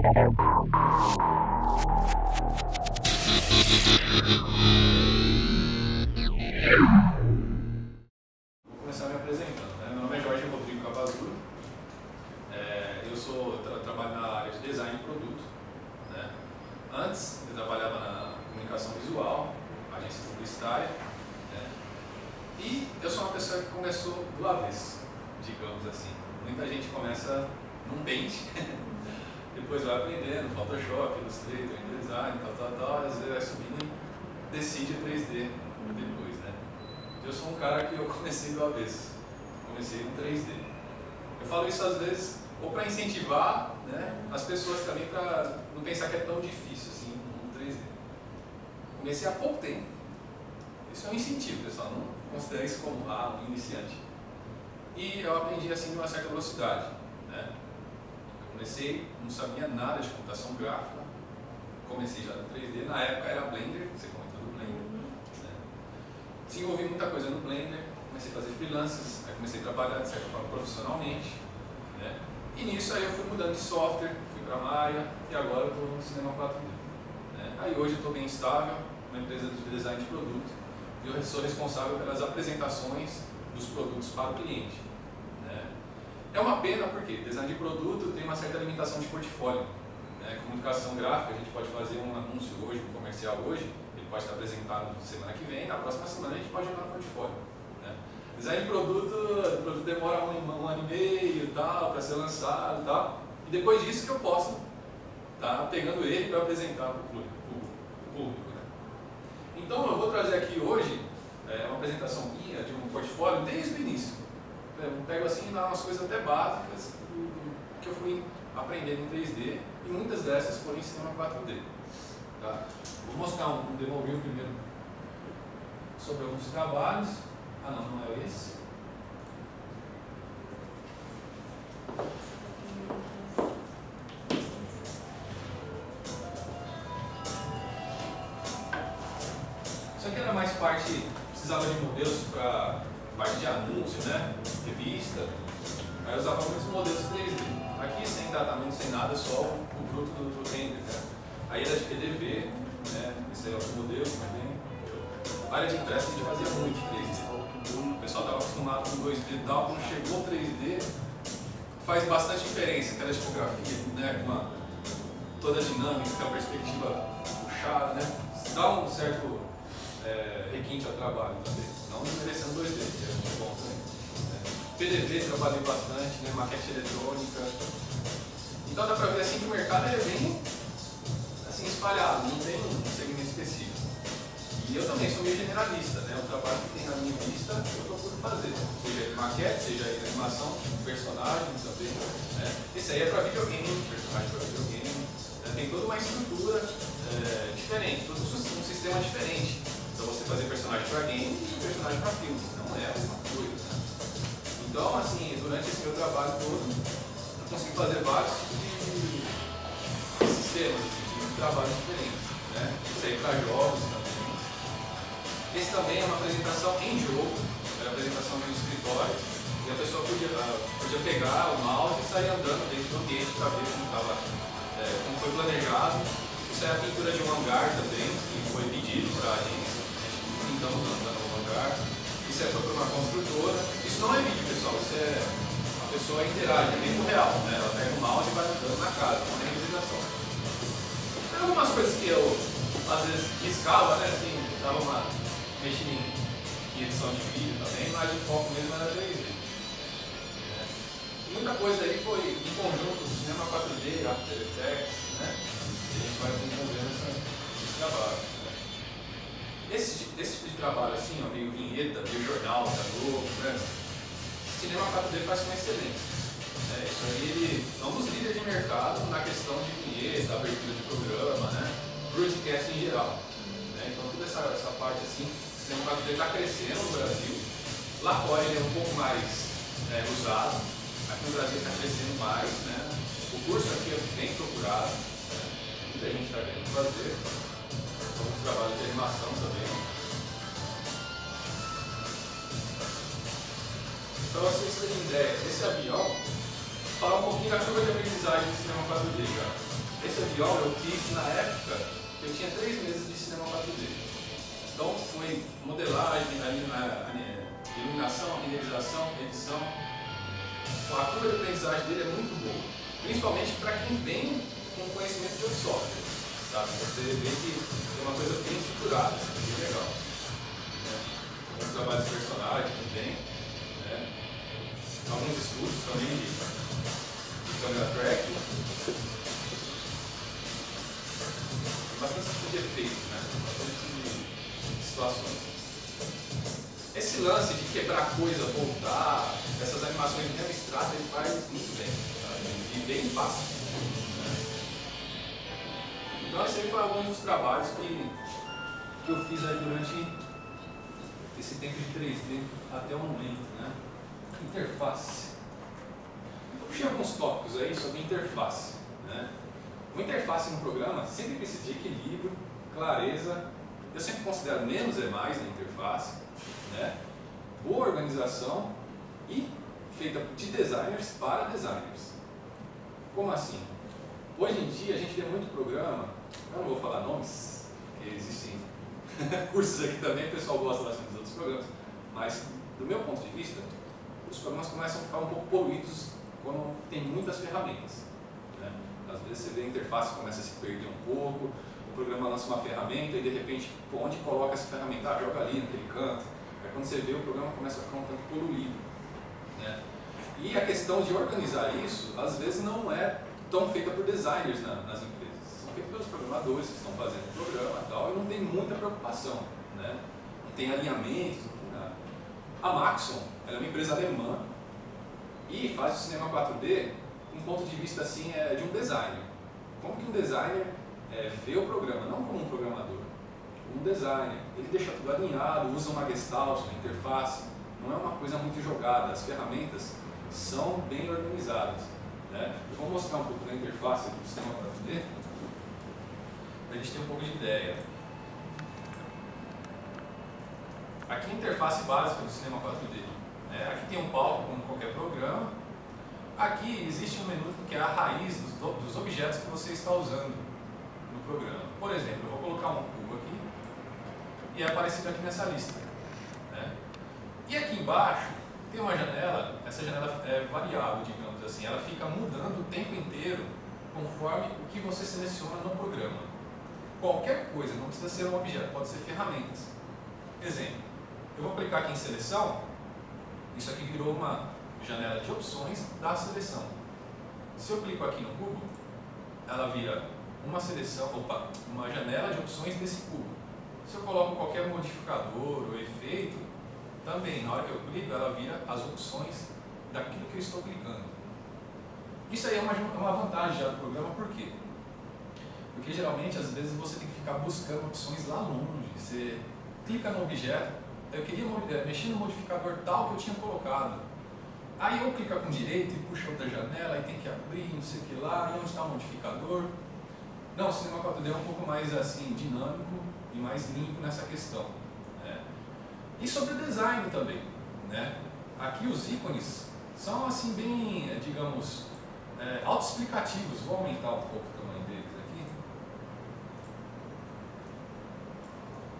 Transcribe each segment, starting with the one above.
Vou começar me apresentando, né? Meu nome é Jorge Rodrigo Cavazura. Eu trabalho na área de design de produto, né? Antes eu trabalhava na comunicação visual, agência publicitária, né? E eu sou uma pessoa que começou do avesso, digamos assim. Muita gente começa num Paint, depois vai aprendendo Photoshop, Illustrator, InDesign, tal, às vezes vai subindo e decide 3D depois, né? Eu sou um cara que eu comecei do avesso, comecei no 3D. Eu falo isso às vezes ou para incentivar, né, as pessoas também para não pensar que é tão difícil assim no 3D. Comecei há pouco tempo. Isso é um incentivo, pessoal, não considere isso como um iniciante. E eu aprendi assim de uma certa velocidade, né? Eu comecei, não sabia nada de computação gráfica, comecei já no 3D, na época era Blender, você comentou do Blender, né? Desenvolvi muita coisa no Blender, comecei a fazer freelances, aí comecei a trabalhar de certa forma profissionalmente, né? E nisso aí eu fui mudando de software, fui para Maya e agora eu estou no Cinema 4D, né? Aí hoje eu estou bem estável, uma empresa de design de produto, e eu sou responsável pelas apresentações dos produtos para o cliente, né? É uma pena porque design de produto tem uma certa limitação de portfólio, né? Comunicação gráfica, a gente pode fazer um anúncio hoje, um comercial hoje, ele pode estar apresentado semana que vem, na próxima semana a gente pode jogar no portfólio, né? Design de produto, o produto demora um ano e meio para ser lançado e tal, e depois disso que eu posso estar pegando ele para apresentar para o público, né? Então eu vou trazer aqui hoje uma apresentação minha de um portfólio desde o início. Eu pego assim e dá umas coisas até básicas que eu fui aprendendo em 3D e muitas dessas foram em Cinema 4D. Tá? Vou mostrar um demo reel primeiro sobre alguns trabalhos. Ah não, não é esse. Isso aqui era mais parte, precisava de modelos para parte de anúncio, né? Revista. Aí eu usava muitos modelos 3D. Aqui sem datamento, sem nada, só o bruto do render, né? Aí era de PDV, né? Esse aí é outro modelo também. A área de impresso a gente fazia muito 3D. O pessoal estava acostumado com 2D e tal, quando chegou o 3D, faz bastante diferença, aquela tipografia, né? Com toda a dinâmica, com a perspectiva puxada, né? Dá um certo requinte ao trabalho também, não desmerecendo 2D, que é muito bom também. PDV trabalhei bastante, né? Maquete eletrônica. Então dá para ver assim que o mercado é bem assim, espalhado, não tem um segmento específico. E eu também sou meio generalista, né? O trabalho que tem na minha vista eu procuro fazer, seja maquete, seja animação, personagem também, né? Esse aí é para videogame, personagem para videogame, né? Tem toda uma estrutura diferente, todo um sistema diferente. Então você fazer personagem para game e personagem para filme, não é a mesma coisa, né? Então, assim, durante esse meu trabalho todo, eu consegui fazer vários sistemas de trabalho diferentes, né? Isso aí para jogos também. Esse também é uma apresentação em jogo, era a apresentação de um escritório, e a pessoa podia pegar o mouse e sair andando dentro do ambiente para ver como foi planejado. Isso é a pintura de um hangar também, que foi pedido para a agência, então andando no hangar. Isso foi para uma construtora. Isso não é vídeo, pessoal, isso é a pessoa interage, é tempo real, né? Ela pega o mouse e vai andando na casa, com uma representação. Tem algumas coisas que eu, às vezes, riscava, né? Assim, dava uma mexendo em edição de vídeo também, mas o foco mesmo era 3D. Muita coisa aí foi em conjunto, Cinema 4D, After Effects, né? E a gente vai desenvolvendo esses trabalhos. Né? Esse tipo de trabalho assim, ó, meio vinheta, meio jornal, da Globo, né? Cinema 4D faz com excelência. Isso aí ele é um dos líderes de mercado na questão de vinheta, abertura de programa, né? Broadcast em geral. Né? Então toda essa parte assim, o Cinema 4D está crescendo no Brasil. Lá fora ele é um pouco mais usado. Aqui no Brasil está crescendo mais, né? O curso aqui é bem procurado, né? Muita gente está querendo fazer. Alguns trabalhos de animação também. Para vocês terem ideia, esse avião fala um pouquinho da curva de aprendizagem do Cinema 4D já. Esse avião eu fiz na época que eu tinha 3 meses de cinema 4D. Então foi modelagem, iluminação, renderização, edição. A curva de aprendizagem dele é muito boa, principalmente para quem vem com conhecimento de software, sabe? Você vê que é uma coisa bem estruturada, bem legal. Os trabalhos de personagem também, né? Alguns estudos também de câmera tracking. Bastante tipo de efeito, né? Bastante tipo de situações. Esse lance de quebrar coisa, voltar, essas animações de abstrato, ele faz muito bem, sabe? E bem fácil. Né? Então, esse aí foi alguns dos trabalhos que eu fiz aí durante esse tempo de 3D até o momento, né? Interface. Eu puxei alguns tópicos aí sobre interface, né? Uma interface no programa sempre precisa de equilíbrio, clareza. Eu sempre considero menos é mais na interface, né? Boa organização e feita de designers para designers. Como assim? Hoje em dia a gente vê muito programa, eu não vou falar nomes, porque existem cursos aqui também, o pessoal gosta bastante dos outros programas, mas do meu ponto de vista, os programas começam a ficar um pouco poluídos quando tem muitas ferramentas. Né? Às vezes você vê a interface começa a se perder um pouco, o programa lança uma ferramenta e de repente, onde coloca essa ferramenta? Ah, joga ali naquele canto. Aí quando você vê, o programa começa a ficar um tanto poluído. Né? E a questão de organizar isso, às vezes não é tão feita por designers nas empresas. São feitas pelos programadores que estão fazendo o programa e tal, e não tem muita preocupação. Né? Não tem alinhamentos, não tem nada. A Maxon, ela é uma empresa alemã e faz o cinema 4D com um ponto de vista assim, de um designer. Como que um designer vê o programa, não como um programador, como um designer. Ele deixa tudo alinhado, usa uma gestalt, uma interface, não é uma coisa muito jogada, as ferramentas são bem organizadas. Né? Eu vou mostrar um pouco da interface do sistema 4D, para a gente ter um pouco de ideia. Aqui é a interface básica do cinema 4D. Né? Aqui tem um palco como qualquer programa. Aqui existe um menu que é a raiz dos objetos que você está usando no programa. Por exemplo, eu vou colocar um cubo aqui e é aparecido aqui nessa lista. Né? E aqui embaixo tem uma janela, essa janela é variável, digamos assim, ela fica mudando o tempo inteiro conforme o que você seleciona no programa. Qualquer coisa, não precisa ser um objeto, pode ser ferramentas. Exemplo, eu vou clicar aqui em seleção, isso aqui virou uma janela de opções da seleção. Se eu clico aqui no cubo, ela vira uma janela de opções desse cubo. Se eu coloco qualquer modificador ou efeito, também, na hora que eu clico, ela vira as opções daquilo que eu estou clicando. Isso aí é uma vantagem já do programa, por quê? Porque geralmente, às vezes, você tem que ficar buscando opções lá longe. Você clica no objeto, eu queria mexer no modificador tal que eu tinha colocado. Aí eu clico com direito e puxo outra janela, aí tem que abrir, não sei o que lá, e onde está o modificador? Não, o Cinema 4D é um pouco mais assim, dinâmico e mais limpo nessa questão. Né? E sobre design também. Né? Aqui os ícones são assim bem, digamos, autoexplicativos. Vou aumentar um pouco o tamanho deles aqui.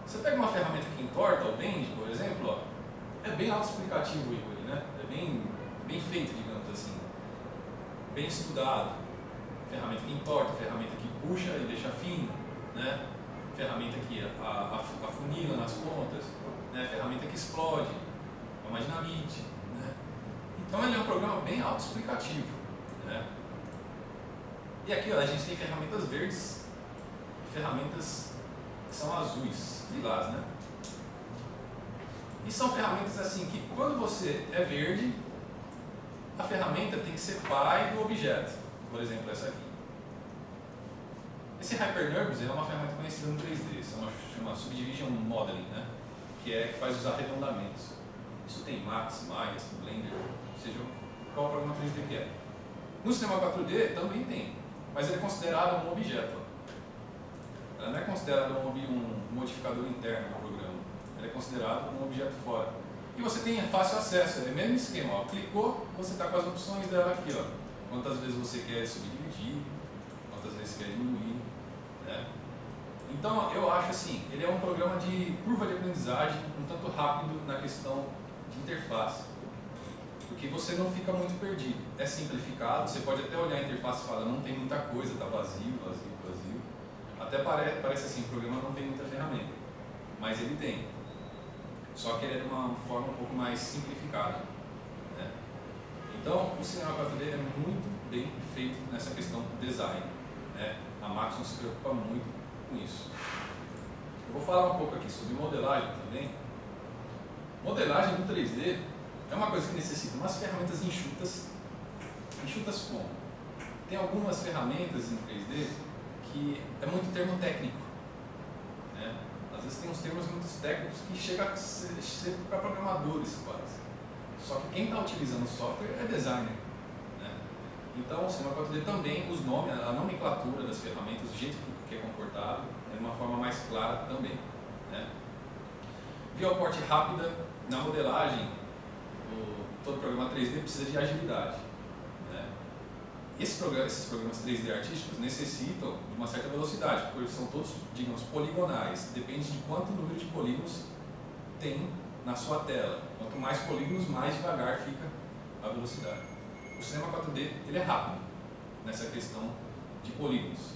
Você pega uma ferramenta que entorta, o Bend, por exemplo, ó, é bem autoexplicativo o ícone, né? É bem feito, digamos assim, bem estudado. Ferramenta que entorta, ferramenta que puxa e deixa fino, né? Ferramenta que afunila nas pontas, né? Ferramenta que explode, é uma dinamite. Né? Então ele é um programa bem autoexplicativo. Né? E aqui ó, a gente tem ferramentas verdes e ferramentas que são azuis, lilás, né? E são ferramentas assim que quando você é verde, a ferramenta tem que ser pai do objeto. Por exemplo, essa aqui. Esse HyperNurbs é uma ferramenta conhecida no 3D, isso chama Subdivision Modeling, né? que faz os arredondamentos. Isso tem Max, Maya, Blender, seja qual programa 3D que é. No Cinema 4D também tem, mas ele é considerado um objeto. Ela não é considerado um modificador interno do programa, ele é considerado um objeto fora. E você tem fácil acesso, é o mesmo esquema, ó. Clicou, você está com as opções dela aqui, ó. Quantas vezes você quer subdividir, outras vezes quer diminuir, né? Então, eu acho assim, ele é um programa de curva de aprendizagem um tanto rápido na questão de interface, porque você não fica muito perdido. É simplificado, você pode até olhar a interface e falar, não tem muita coisa, está vazio, vazio, vazio. Até parece assim, o programa não tem muita ferramenta, mas ele tem. Só que ele é de uma forma um pouco mais simplificada, né? Então, o Cinema 4D é muito bem feito nessa questão do design, né? A Maxon se preocupa muito com isso. Eu vou falar um pouco aqui sobre modelagem também. Modelagem no 3D é uma coisa que necessita umas ferramentas enxutas. Enxutas como? Tem algumas ferramentas em 3D que é muito termo técnico, né? Às vezes tem uns termos muito técnicos que chega a ser para programadores quase. Só que quem está utilizando o software é designer, né? Então o Cinema 4D também, os nomes, a nomenclatura das ferramentas, o jeito que é comportado, é de uma forma mais clara também, né? Viewport rápida, na modelagem, todo programa 3D precisa de agilidade, né? Esses programas 3D artísticos necessitam de uma certa velocidade, porque eles são todos, digamos, poligonais. Depende de quanto número de polígonos tem na sua tela. Quanto mais polígonos, mais devagar fica a velocidade. O Cinema 4D ele é rápido nessa questão de polígonos.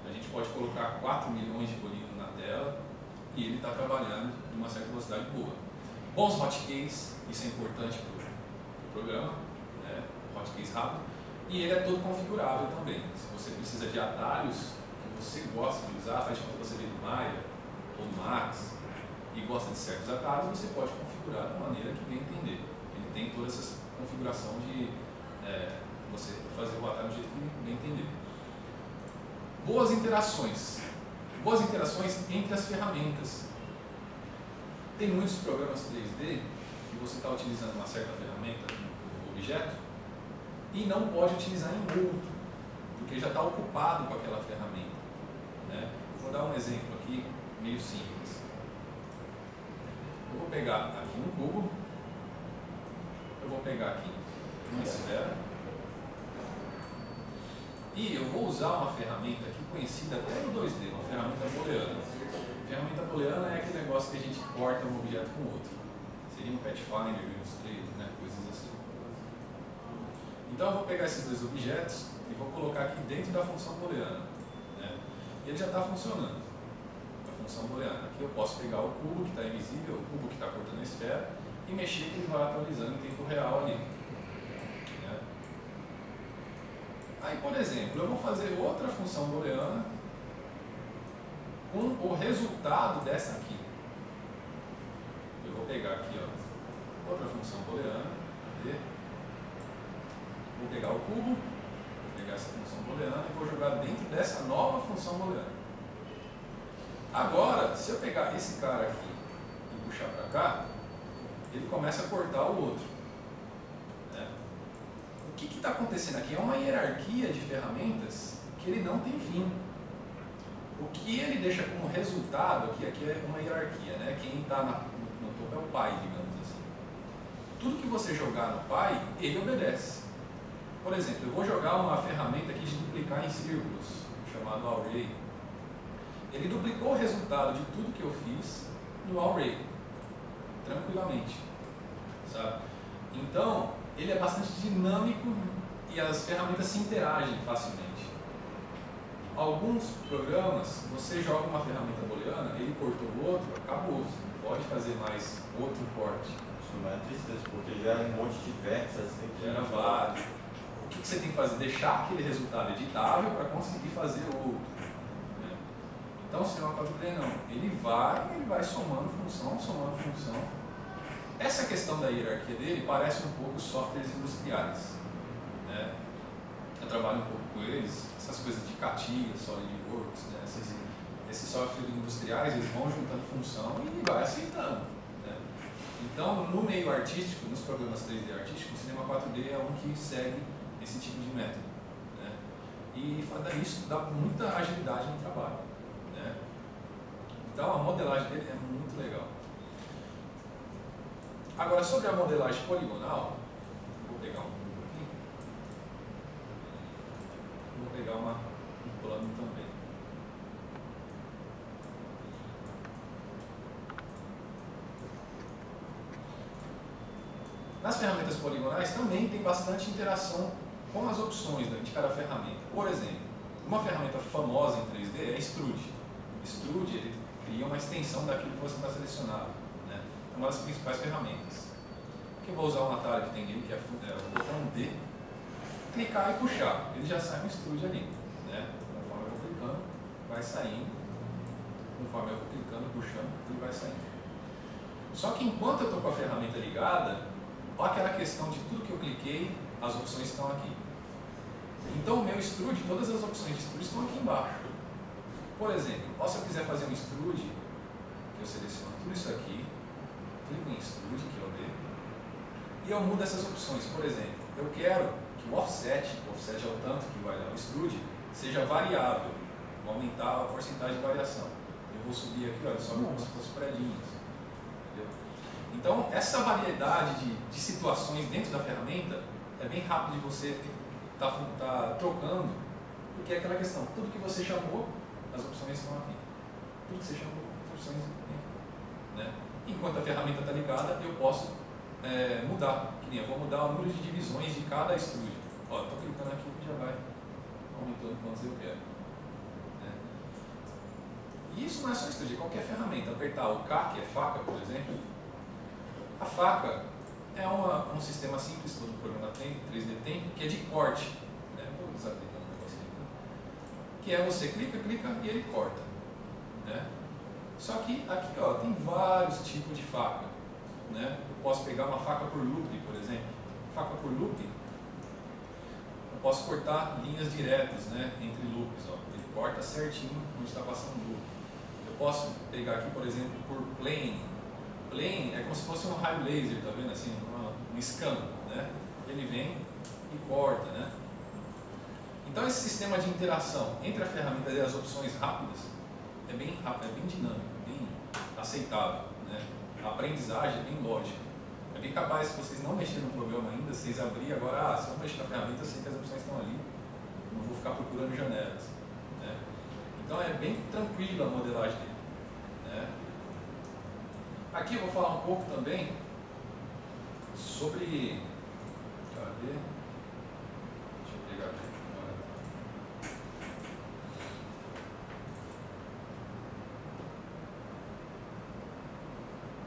A gente pode colocar 4 milhões de polígonos na tela e ele está trabalhando de uma certa velocidade boa. Bons hotkeys, isso é importante para o programa, né? Hotkeys rápido. E ele é todo configurável também. Se você precisa de atalhos que você gosta de usar, faz de conta que você vê do Maya ou do Max e gosta de certos atalhos, você pode configurar da maneira que bem entender. Ele tem toda essa configuração de você fazer o atalho do jeito que bem entender. Boas interações. Boas interações entre as ferramentas. Tem muitos programas 3D que você está utilizando uma certa ferramenta, um objeto, e não pode utilizar em outro, porque já está ocupado com aquela ferramenta, né? Vou dar um exemplo aqui, meio simples. Eu vou pegar aqui um cubo, eu vou pegar aqui uma esfera, e eu vou usar uma ferramenta aqui conhecida até no 2D, uma ferramenta booleana. A ferramenta booleana é aquele negócio que a gente corta um objeto com o outro. Seria um Pathfinder, um Illustrator, né? Coisas assim. Então eu vou pegar esses dois objetos e vou colocar aqui dentro da função booleana, né? E ele já está funcionando, a função booleana. Aqui eu posso pegar o cubo que está invisível, o cubo que está cortando a esfera, e mexer que ele vai atualizando em tempo real ali, né? Aí, por exemplo, eu vou fazer outra função booleana com o resultado dessa aqui. Eu vou pegar aqui, ó, outra função booleana, vou pegar o cubo, vou pegar essa função booleana e vou jogar dentro dessa nova função booleana. Agora, se eu pegar esse cara aqui e puxar para cá, ele começa a cortar o outro, né? O que está acontecendo aqui é uma hierarquia de ferramentas que ele não tem fim. O que ele deixa como resultado aqui é uma hierarquia, né? Quem está no topo é o pai, digamos assim. Tudo que você jogar no pai, ele obedece. Por exemplo, eu vou jogar uma ferramenta aqui de duplicar em círculos, chamado Array. Ele duplicou o resultado de tudo que eu fiz no Array, tranquilamente, sabe? Então, ele é bastante dinâmico e as ferramentas se interagem facilmente. Alguns programas, você joga uma ferramenta booleana, ele cortou o outro, acabou, você não pode fazer mais outro corte. Isso não é tristeza, porque gera um monte de vértices, gera vários. O que você tem que fazer? Deixar aquele resultado editável para conseguir fazer outro, né? Então, o Cinema 4D não, ele vai somando função. Essa questão da hierarquia dele parece um pouco softwares industriais, né? Eu trabalho um pouco com eles, essas coisas de CATIA, SolidWorks, né? Esses softwares industriais, eles vão juntando função e vai aceitando, né? Então, no meio artístico, nos programas 3D artísticos, o Cinema 4D é um que segue esse tipo de método, né? E isso dá muita agilidade no trabalho, né? Então, a modelagem dele é muito legal. Agora, sobre a modelagem poligonal, vou pegar um plano Nas ferramentas poligonais também tem bastante interação com as opções, né, de cada ferramenta. Por exemplo, uma ferramenta famosa em 3D é Extrude. Extrude, ele cria uma extensão daquilo que você está selecionado, né? É uma das principais ferramentas. Aqui eu vou usar um atalho que tem ali, que é o botão D, clicar e puxar, ele já sai um Extrude ali, né? Conforme eu vou clicando, vai saindo, conforme eu vou clicando, puxando, ele vai saindo. Só que enquanto eu estou com a ferramenta ligada, olha aquela questão de tudo que eu cliquei, as opções estão aqui. Então o meu extrude, todas as opções de extrude estão aqui embaixo. Por exemplo, se eu quiser fazer um extrude, que eu seleciono tudo isso aqui, clico em extrude, que é o D, e eu mudo essas opções. Por exemplo, eu quero que o offset é o tanto que vai dar o extrude, seja variável, vou aumentar a porcentagem de variação. Eu vou subir aqui, olha, sobe como se fosse predinhos. Então, essa variedade de situações dentro da ferramenta é bem rápido de você estar trocando, porque é aquela questão, tudo que você chamou, as opções estão aqui. Tudo que você chamou, as opções estão aqui. Né? Enquanto a ferramenta está ligada, eu posso mudar. Que nem eu vou mudar o número de divisões de cada extrude. Estou clicando aqui e já vai aumentando quantos eu quero. Né? E isso não é só extrude, é qualquer ferramenta. Apertar o K, que é faca, por exemplo. A faca é um sistema simples, todo programa tem, 3D tem, que é de corte. Né? Vou desabilitar um negócio aqui. Que é você clica e ele corta. Né? Só que aqui tem vários tipos de faca. Né? Eu posso pegar uma faca por loop, por exemplo. Faca por loop, eu posso cortar linhas diretas, né, entre loops. Ele corta certinho onde está passando o loop. Eu posso pegar aqui, por exemplo, por plane. Plane é como se fosse um raio laser, tá vendo assim, um scan, né? Ele vem e corta, né? Então esse sistema de interação entre a ferramenta e as opções rápidas é bem rápido, é bem dinâmico, bem aceitável, né? A aprendizagem é bem lógica. É bem capaz, se vocês não mexerem no programa ainda, vocês abrirem agora, se eu mexer na ferramenta, eu sei que as opções estão ali, não vou ficar procurando janelas, né? Então é bem tranquila a modelagem dele, né? Aqui eu vou falar um pouco também sobre. Cadê? Deixa eu pegar aqui.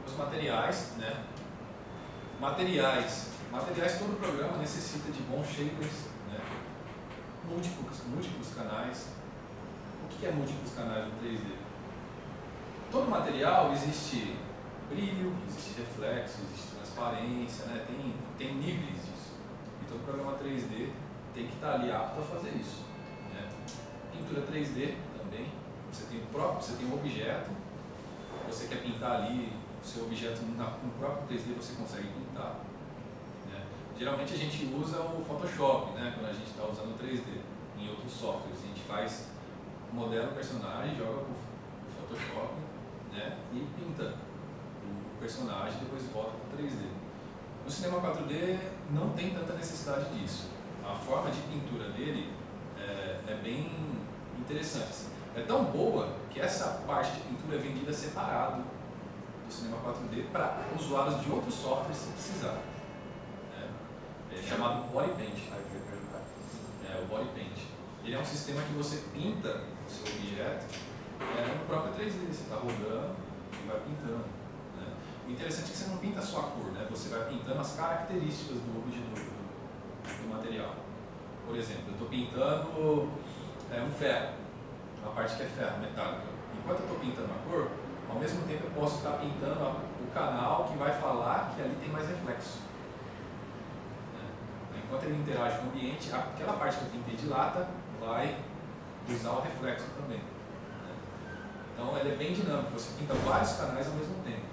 Os materiais, né? Materiais, todo programa necessita de bons shapers, né? Múltiplos canais. O que é múltiplos canais no 3D? Todo material existe brilho, existe reflexo, existe transparência, né? Tem níveis disso. E todo programa 3D tem que estar ali apto a fazer isso. Né? Pintura 3D também, você tem um objeto, você quer pintar ali o seu objeto no próprio 3D, você consegue pintar. Né? Geralmente a gente usa o Photoshop, né? Quando a gente está usando o 3D. Em outros softwares a gente faz, modela o personagem, joga o Photoshop, né? E pinta o personagem, depois volta para o 3D. No cinema 4D não tem tanta necessidade disso. A forma de pintura dele é bem interessante. É tão boa que essa parte de pintura é vendida separado do cinema 4D para usuários de outros softwares se precisar. É chamado Body Paint. O Body Paint. Ele é um sistema que você pinta o seu objeto no próprio 3D. Você está rodando e vai pintando. Né? O interessante é que você não pinta só a cor, né? Você vai pintando as características do objeto, do material. Por exemplo, eu estou pintando um ferro, uma parte que é ferro, metálica. Enquanto eu estou pintando a cor, ao mesmo tempo eu posso estar pintando o canal que vai falar que ali tem mais reflexo. Enquanto ele interage com o ambiente, aquela parte que eu pintei de lata vai usar o reflexo também. Então ele é bem dinâmico, você pinta vários canais ao mesmo tempo.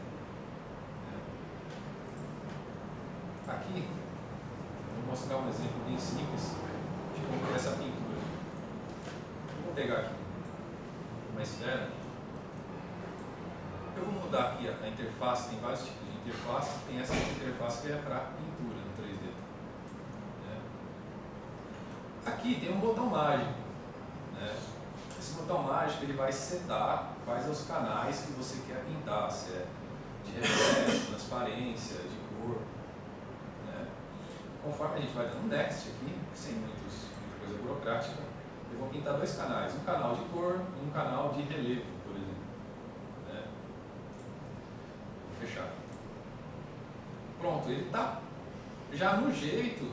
Aqui, vou mostrar um exemplo bem simples de como é essa pintura. Vou pegar aqui uma esfera. Eu vou mudar aqui a interface, tem vários tipos de interface. Tem essa interface que é para pintura no 3D. Aqui tem um botão mágico. Né? Esse botão mágico ele vai setar quais são os canais que você quer pintar, se é de reflexo, transparência, de cor. Né? conforme a gente vai dando next aqui, sem muita coisa burocrática, eu vou pintar 2 canais, um canal de cor e um canal de relevo, por exemplo. Né? Vou fechar. Pronto, ele está já no jeito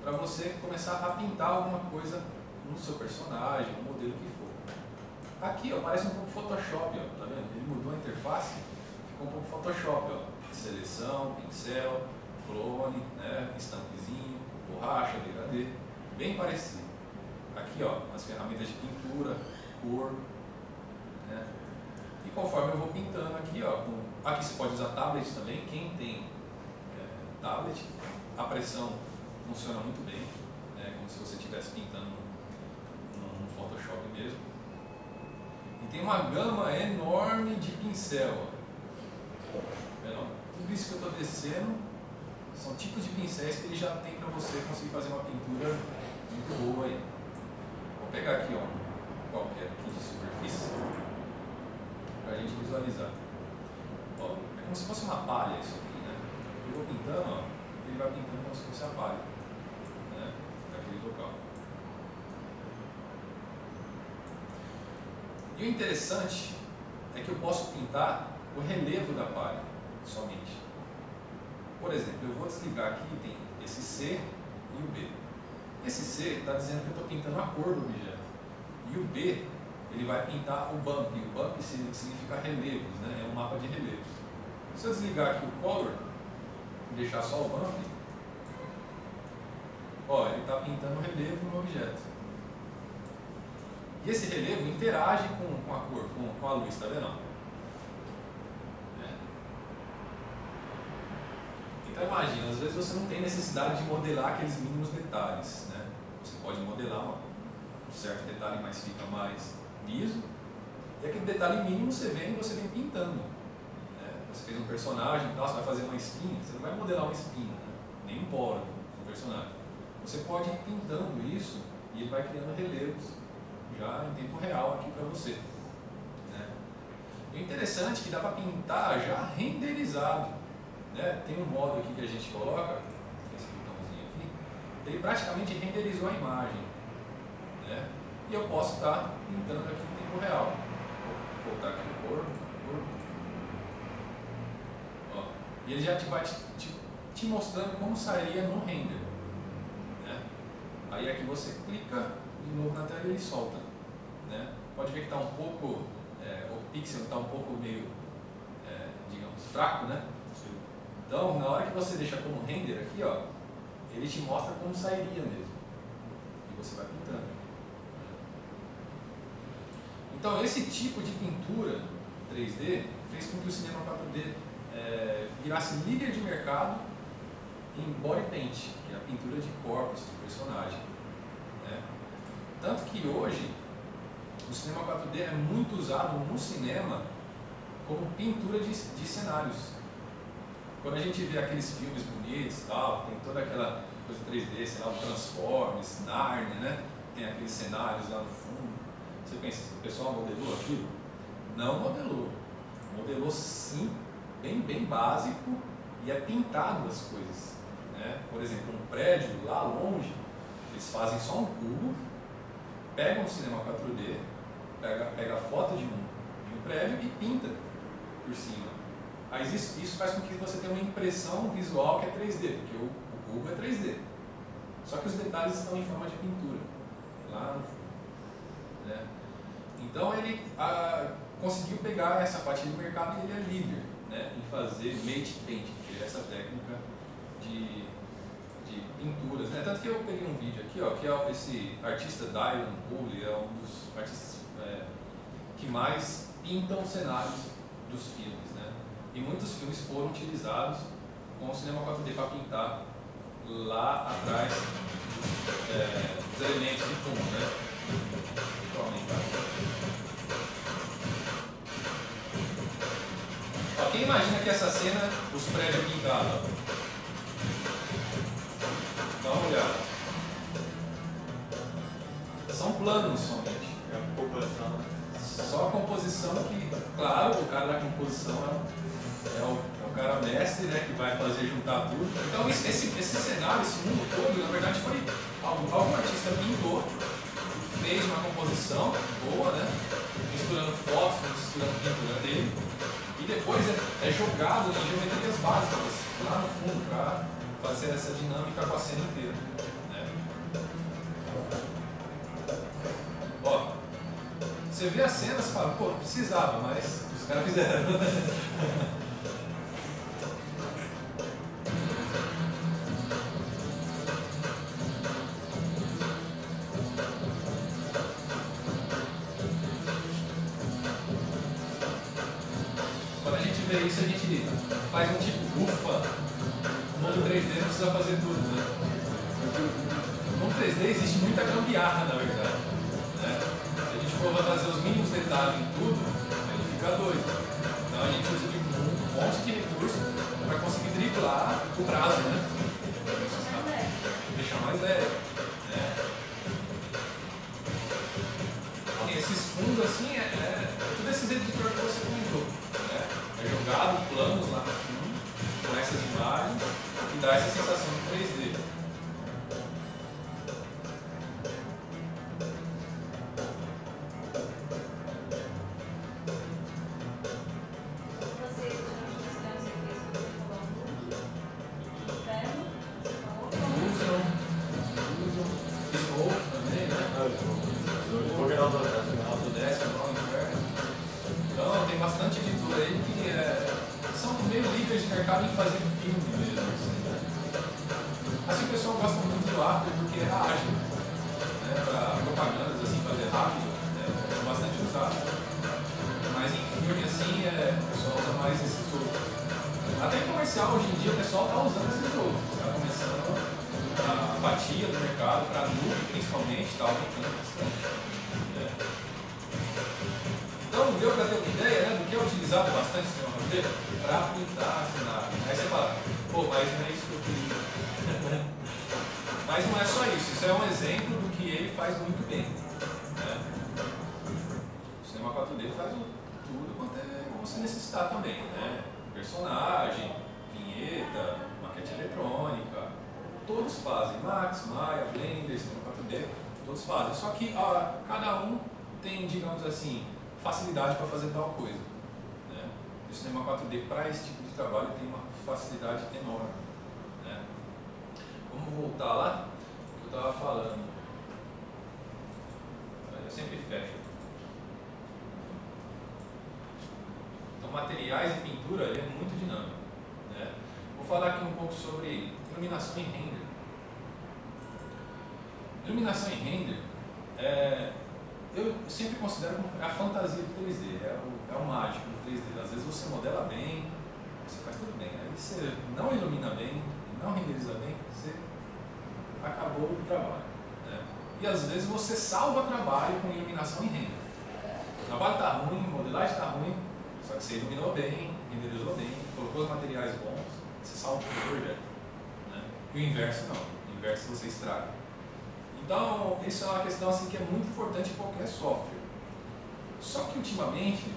para você começar a pintar alguma coisa no seu personagem, no modelo que for. Aqui, ó, parece um pouco Photoshop, ó, tá vendo? Ele mudou a interface, ficou um pouco Photoshop, ó. Seleção, pincel, clone, né, stampzinho, borracha, degradê, bem parecido. Aqui, ó, as ferramentas de pintura, cor, né? E conforme eu vou pintando aqui, ó, aqui você pode usar tablet também. Quem tem tablet, a pressão funciona muito bem, né? Como se você estivesse pintando no Photoshop mesmo. E tem uma gama enorme de pincel, ó. Tudo isso que eu estou descendo são tipos de pincéis que ele já tem para você conseguir fazer uma pintura muito boa aí. Vou pegar aqui, ó, qualquer aqui de superfície para a gente visualizar. Ó, é como se fosse uma palha isso aqui, né? Eu vou pintando, ó, ele vai pintando como se fosse a palha, né, daquele local. E o interessante é que eu posso pintar o relevo da palha somente. Por exemplo, eu vou desligar aqui, tem esse C e o B. Esse C está dizendo que eu estou pintando a cor do objeto. E o B, ele vai pintar o bump. E o bump significa relevos, né? É um mapa de relevos. Se eu desligar aqui o color, deixar só o bump, ó, ele está pintando o relevo no objeto. E esse relevo interage com a cor, com a luz, tá vendo? Então imagina, às vezes você não tem necessidade de modelar aqueles mínimos detalhes, né? Você pode modelar um certo detalhe, mas fica mais liso. E aquele detalhe mínimo você vem pintando. Né? Você fez um personagem, então você vai fazer uma espinha, você não vai modelar uma espinha, né? Nem um poro do personagem. Você pode ir pintando isso e ele vai criando relevos já em tempo real aqui para você. Né? E o interessante é que dá para pintar já renderizado. Né? Tem um modo aqui que a gente coloca, esse botãozinho aqui, ele praticamente renderizou a imagem. Né? E eu posso estar pintando aqui em tempo real. Vou voltar aqui no corpo. Ó, e ele já vai te mostrando como sairia no render. Né? Aí aqui você clica de novo na tela e ele solta. Né? Pode ver que está um pouco, o pixel está um pouco meio, digamos, fraco, né? Então, na hora que você deixa como render aqui, ó, ele te mostra como sairia mesmo. E você vai pintando. Então, esse tipo de pintura 3D fez com que o cinema 4D virasse líder de mercado em body paint, que é a pintura de corpos do personagem. Né? Tanto que hoje, o cinema 4D é muito usado no cinema como pintura de cenários. Quando a gente vê aqueles filmes bonitos, tal, tem toda aquela coisa 3D, sei lá, o Transformers, Narnia, né? Tem aqueles cenários lá no fundo. Você pensa, o pessoal modelou aquilo? Não modelou. Modelou sim, bem básico, e é pintado as coisas. Né? Por exemplo, um prédio lá longe, eles fazem só um cubo, pegam o cinema 4D, pega a foto de um prédio e pinta por cima. Aí isso faz com que você tenha uma impressão visual que é 3D, porque o cubo é 3D. Só que os detalhes estão em forma de pintura, lá no fundo. Né? Então ele conseguiu pegar essa parte do mercado e ele é líder, né, em fazer matte paint, que é essa técnica de pinturas. Né? Tanto que eu peguei um vídeo aqui, ó, que é esse artista Dylan Cole, é um dos artistas que mais pintam cenários dos filmes. E muitos filmes foram utilizados com o cinema 4D para pintar lá atrás dos elementos de fundo, né? Vou aumentar. Ó, quem imagina que essa cena, os prédios pintados? Dá uma olhada. São planos somente. É a população Só a composição que, claro, o cara da composição é o cara mestre, né, que vai fazer juntar tudo. Então esse cenário, esse mundo todo, na verdade foi algum artista pintou, fez uma composição boa, né, misturando fotos, misturando pintura dele, e depois é jogado em geometrias básicas lá no fundo para fazer essa dinâmica com a cena inteira. Né. Ó, você vê a cena e fala, pô, precisava, mas os caras fizeram. Quando a gente vê isso, a gente faz um tipo, ufa, no mundo 3D não precisa fazer tudo, né? No mundo 3D existe muita gambiarra, na verdade. Né? Se a gente for fazer os mínimos detalhes em tudo, a gente fica doido. Então a gente usa um monte de recurso para conseguir driblar o prazo, né? Deixar mais leve. Né? E esses fundos assim, tudo esses editores que você comentou. Né? É jogado planos lá no fundo, com essas imagens, e dá essa sensação de 3D. Então, tem bastante editor aí que são meio líderes de mercado em fazer filme mesmo. Assim, o pessoal gosta muito do After porque é ágil, né, para propagandas, assim, fazer rápido, é bastante usado. Mas em filme, assim, o pessoal usa mais esses outros. Até em comercial, hoje em dia, o pessoal está usando esses outros. Está começando a fatia do mercado, para nuvem principalmente, está aumentando bastante. Então, deu para ter uma ideia, né, do que é utilizado bastante o sistema roteiro para pintar cenário. Aí você fala, pô, mas não é isso que eu queria. Mas não é só isso é um exemplo do que ele faz muito bem. Né? O cinema 4D faz tudo quanto você necessitar também. Né? Personagem, vinheta, maquete eletrônica, todos fazem. Max, Maya, Blender, cinema 4D, todos fazem. Só que cada um tem, digamos assim, facilidade para fazer tal coisa. Né? O cinema 4D para esse tipo de trabalho tem uma facilidade enorme. Né? Vamos voltar lá, que eu estava falando. Eu sempre fecho. Então, materiais e pintura ele é muito dinâmico. Né? Vou falar aqui um pouco sobre iluminação e render. Iluminação e render eu sempre considero a fantasia do 3D, é o mágico do 3D. Às vezes você modela bem, você faz tudo bem. Aí você não ilumina bem, não renderiza bem, você acabou o trabalho. Né? E às vezes você salva trabalho com iluminação e render. O trabalho está ruim, a modelagem está ruim, só que você iluminou bem, renderizou bem, colocou os materiais bons, você salva o projeto. Né? E o inverso não, o inverso você estraga. Então, isso é uma questão assim, que é muito importante em qualquer software. Só que ultimamente,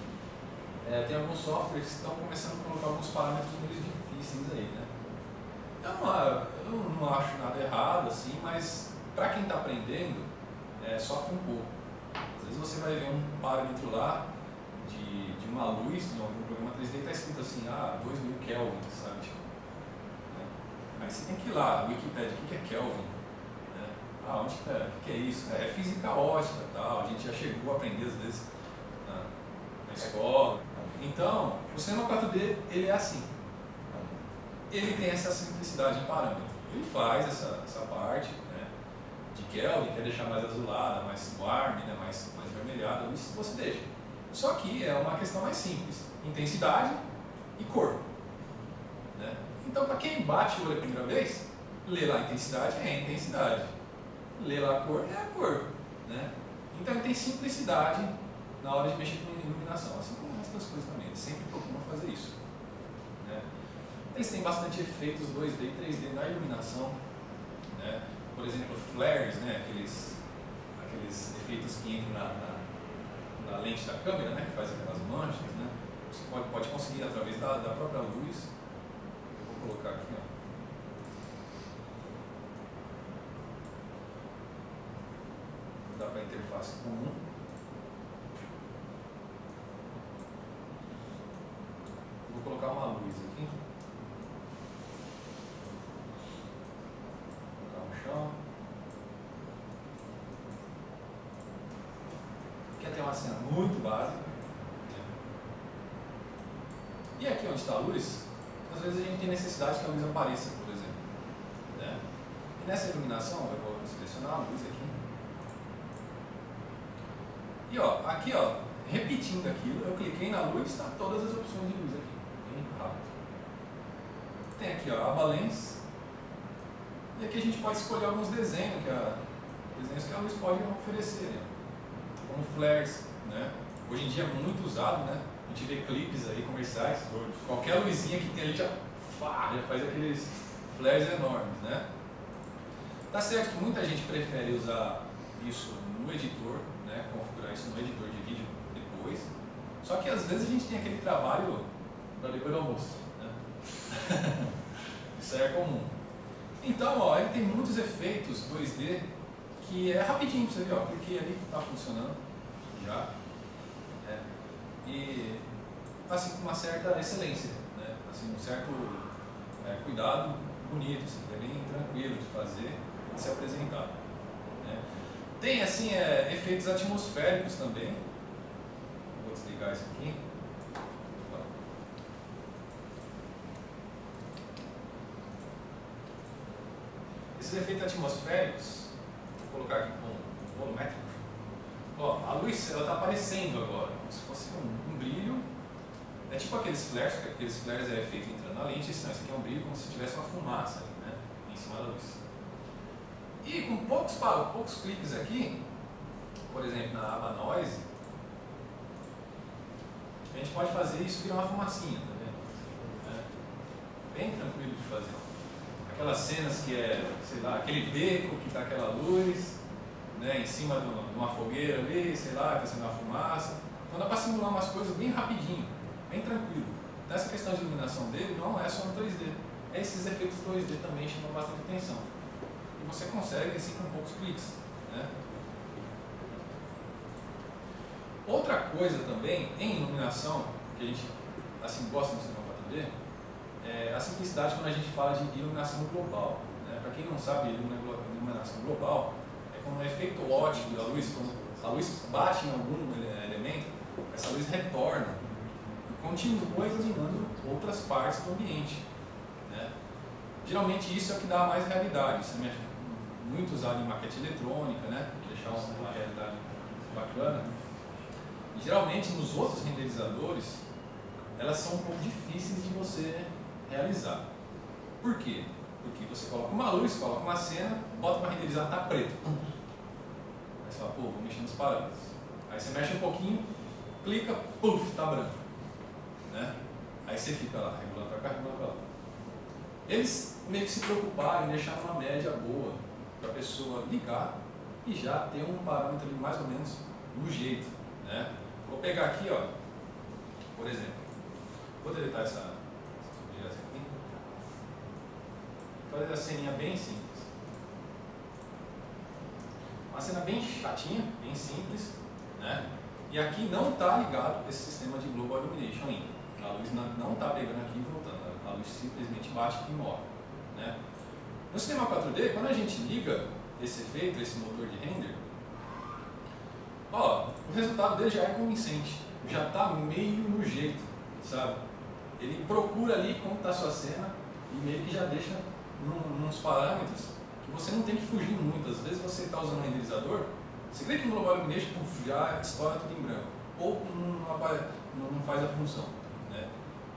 tem alguns softwares que estão começando a colocar alguns parâmetros meio difíceis aí, né? Eu não acho nada errado, assim, mas para quem está aprendendo, sofre um pouco. Às vezes você vai ver um parâmetro lá de uma luz em algum programa 3D e está escrito assim, 2000 Kelvin, sabe? Né? Aí você tem que ir lá, Wikipedia, o que é Kelvin? Onde que o que é isso? É física ótica, tal. A gente já chegou a aprender às vezes na escola. Então, o cinema 4D ele é assim. Ele tem essa simplicidade em parâmetro. Ele faz essa parte, né, de Kelvin, quer deixar mais azulada, mais warm, né, mais vermelhada, isso você deixa. Só que é uma questão mais simples: intensidade e cor. Né? Então, para quem bate o olho a primeira vez, lê lá a intensidade, é a intensidade. Lê lá a cor, é a cor. Né? Então ele tem simplicidade na hora de mexer com iluminação, assim como o resto das coisas também. Eles sempre procuram fazer isso. Né? Eles têm bastante efeitos 2D e 3D na iluminação. Né? Por exemplo, flares, né? aqueles efeitos que entram da lente da câmera, né, que faz aquelas manchas, né? Você pode conseguir através da própria luz. Eu vou colocar aqui, ó. Dá para interface comum. Vou colocar uma luz aqui. Vou colocar no chão. Aqui tem uma cena muito básica. E aqui onde está a luz, às vezes a gente tem necessidade que a luz apareça, por exemplo. Né? E nessa iluminação, eu vou selecionar a luz aqui. E ó, aqui ó, repetindo aquilo, eu cliquei na luz, está todas as opções de luz aqui, bem rápido. Tem aqui ó, a aba lens, e aqui a gente pode escolher alguns desenhos que a luz pode oferecer, né? Como flares, né? Hoje em dia é muito usado, né? A gente vê clipes aí comerciais, qualquer luzinha que tem ali já faz aqueles flares enormes, né? Tá certo que muita gente prefere usar isso no editor, né, configurar isso no editor de vídeo depois. Só que às vezes a gente tem aquele trabalho para depois do almoço, né? Isso aí é comum. Então, ó, ele tem muitos efeitos 2D que é rapidinho pra você ver, ó, porque ali está funcionando já. Né? E assim com uma certa excelência, né? Assim, um certo cuidado bonito, assim, é bem tranquilo de fazer, de se apresentar. Né? Tem assim efeitos atmosféricos também. Vou desligar isso aqui. Esses efeitos atmosféricos, vou colocar aqui com volumétrico. Ó, a luz ela está aparecendo agora, como se fosse um brilho. É tipo aqueles flares é efeito entrando na lente. Não, esse aqui é um brilho como se tivesse uma fumaça ali, né, em cima da luz. E com poucos cliques aqui, por exemplo, na aba Noise, a gente pode fazer isso virar uma fumacinha, tá vendo? Bem tranquilo de fazer. Aquelas cenas que sei lá, aquele beco que está aquela luz, né, em cima de uma fogueira ali, sei lá, está sendo uma fumaça. Então dá para simular umas coisas bem rapidinho, bem tranquilo. Então essa questão de iluminação dele não é só no 3D, esses efeitos 2D também chamam bastante atenção. E você consegue assim com poucos cliques. Né? Outra coisa também em iluminação, que a gente assim, gosta no cinema 4D, é a simplicidade quando a gente fala de iluminação global. Né? Para quem não sabe, iluminação global é como um efeito óptico da luz, quando a luz bate em algum elemento, essa luz retorna e continua iluminando outras partes do ambiente. Né? Geralmente isso é o que dá mais realidade, isso é muito usado em maquete eletrônica, né? Deixar uma realidade bacana. E, geralmente nos outros renderizadores, elas são um pouco difíceis de você realizar. Por quê? Porque você coloca uma luz, coloca uma cena, bota para renderizar, está preto. Aí você fala, pô, vou mexer nos parâmetros. Aí você mexe um pouquinho, clica, puf, está branco. Né? Aí você fica lá, regulando para cá, regulando para lá. Eles meio que se preocuparam em deixar uma média boa para a pessoa ligar e já ter um parâmetro ali mais ou menos do jeito. Né? Vou pegar aqui, ó, por exemplo, vou deletar essa aqui, vou fazer a ceninha bem simples. Uma cena bem chatinha, bem simples, né? E aqui não está ligado esse sistema de Global Illumination ainda. A luz não está pegando aqui e voltando, a luz simplesmente bate e morre. Né? No sistema 4D, quando a gente liga esse efeito, esse motor de render, ó, o resultado dele já é convincente, já está meio no jeito, sabe? Ele procura ali como está a sua cena e meio que já deixa nos parâmetros que você não tem que fugir muito. Às vezes você está usando um renderizador, você clica no Global Illumination, já estoura tudo em branco, ou não faz a função. Né?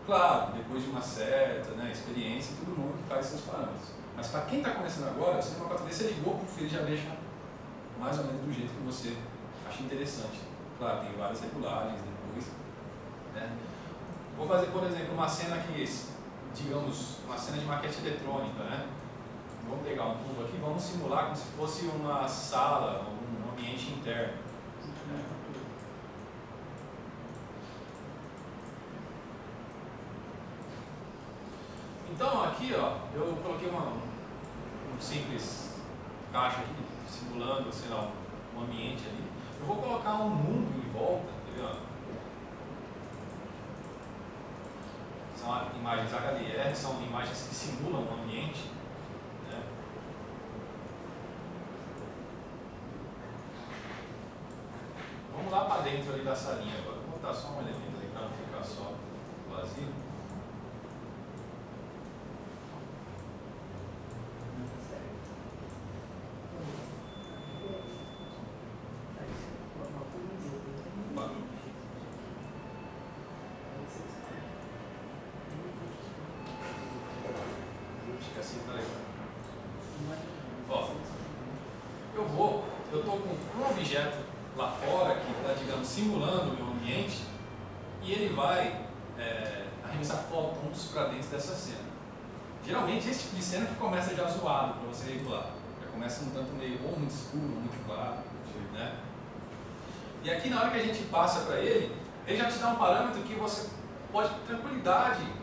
Claro, depois de uma certa experiência, todo mundo faz seus parâmetros. Mas para quem está começando agora, o sistema 4D você ligou, ele já deixa mais ou menos do jeito que você acha interessante. Claro, tem várias regulagens depois. Né? Vou fazer, por exemplo, uma cena que, digamos, uma cena de maquete eletrônica. Né? Vamos pegar um tubo aqui, vamos simular como se fosse uma sala, um ambiente interno. Então aqui, ó, eu coloquei um simples caixa aqui, simulando, sei lá, um ambiente ali. Eu vou colocar um mundo em volta, quer ver, ó? São imagens HDR, são imagens que simulam um ambiente, né? Vamos lá para dentro ali da salinha agora. Vou botar só um elemento ali para não ficar só vazio. Acho que assim tá legal. Ó, eu estou com um objeto lá fora que está, digamos, simulando o meu ambiente e ele vai arremessar fótons para dentro dessa cena. Geralmente esse tipo de cena que começa já zoado para você regular. Já começa um tanto meio ou muito escuro ou muito claro, né? E aqui na hora que a gente passa para ele já te dá um parâmetro que você pode com tranquilidade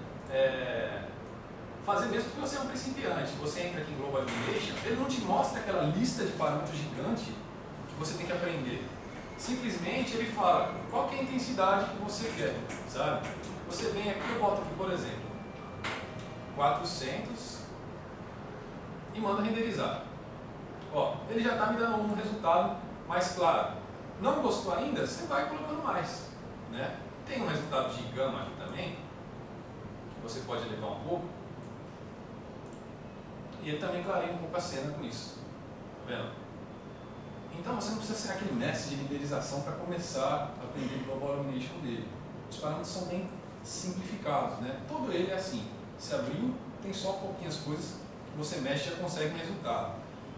fazer mesmo porque você é um principiante. Você entra aqui em Global Illumination, ele não te mostra aquela lista de parâmetros gigante que você tem que aprender. Simplesmente ele fala qual que é a intensidade que você quer, sabe? Você vem aqui, eu boto aqui, por exemplo, 400 e manda renderizar. Ó, ele já está me dando um resultado mais claro. Não gostou ainda? Você vai colocando mais, né? Tem um resultado de gama aqui também, que você pode elevar um pouco. E ele também clareia um pouco a cena com isso. Tá vendo? Então você não precisa ser aquele mestre de renderização para começar a aprender o Global Illumination dele. Os parâmetros são bem simplificados, né? Todo ele é assim. Se abriu, tem só pouquinhas coisas que você mexe e já consegue um resultado.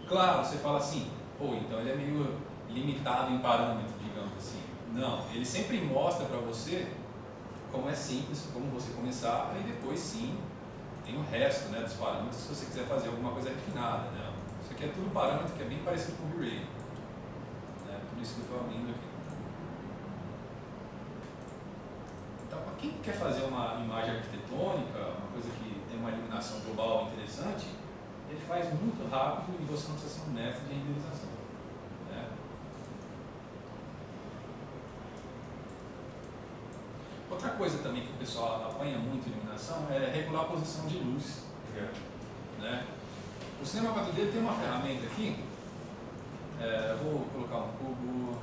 Claro, você fala assim, pô, então ele é meio limitado em parâmetro, digamos assim. Não, ele sempre mostra para você como é simples, como você começar, e depois sim tem o resto, né, dos parâmetros se você quiser fazer alguma coisa refinada, né? Isso aqui é tudo parâmetro que é bem parecido com o V-Ray, né? Por isso que eu estou abrindo aqui. Então, para quem quer fazer uma imagem arquitetônica, uma coisa que tem uma iluminação global interessante, ele faz muito rápido e você não precisa ser um mestre de renderização, né? Outra coisa também que o pessoal apanha muito em iluminação é regular a posição de luz, né? O Cinema 4D tem uma ferramenta aqui, vou colocar um cubo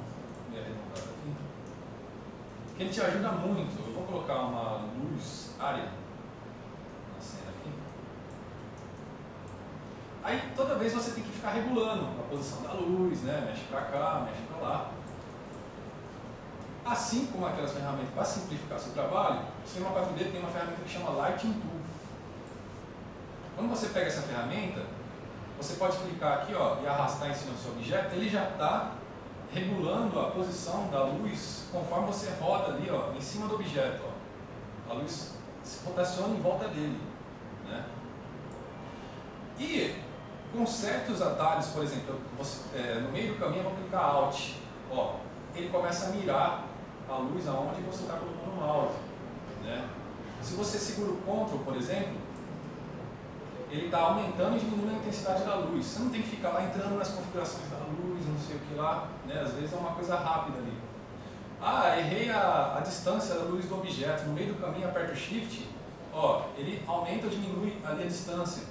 meio arredondado aqui, que ele te ajuda muito. Eu vou colocar uma luz área na cena aqui. Aí toda vez você tem que ficar regulando a posição da luz, né? Mexe para cá, mexe para lá. Assim como aquelas ferramentas para simplificar seu trabalho, o Cinema 4D tem uma ferramenta que chama Lighting Tool. Quando você pega essa ferramenta, você pode clicar aqui, ó, e arrastar em cima do seu objeto, ele já está regulando a posição da luz conforme você roda ali, ó, em cima do objeto. Ó. A luz se rotaciona em volta dele, né? E com certos atalhos, por exemplo, no meio do caminho eu vou clicar Alt, ó, ele começa a mirar a luz aonde você está colocando o mouse, né? Se você segura o Ctrl, por exemplo, ele está aumentando e diminuindo a intensidade da luz. Você não tem que ficar lá entrando nas configurações da luz, não sei o que lá, né? Às vezes é uma coisa rápida ali. Ah, errei a distância da luz do objeto, no meio do caminho aperto o Shift, ó, ele aumenta ou diminui ali a distância,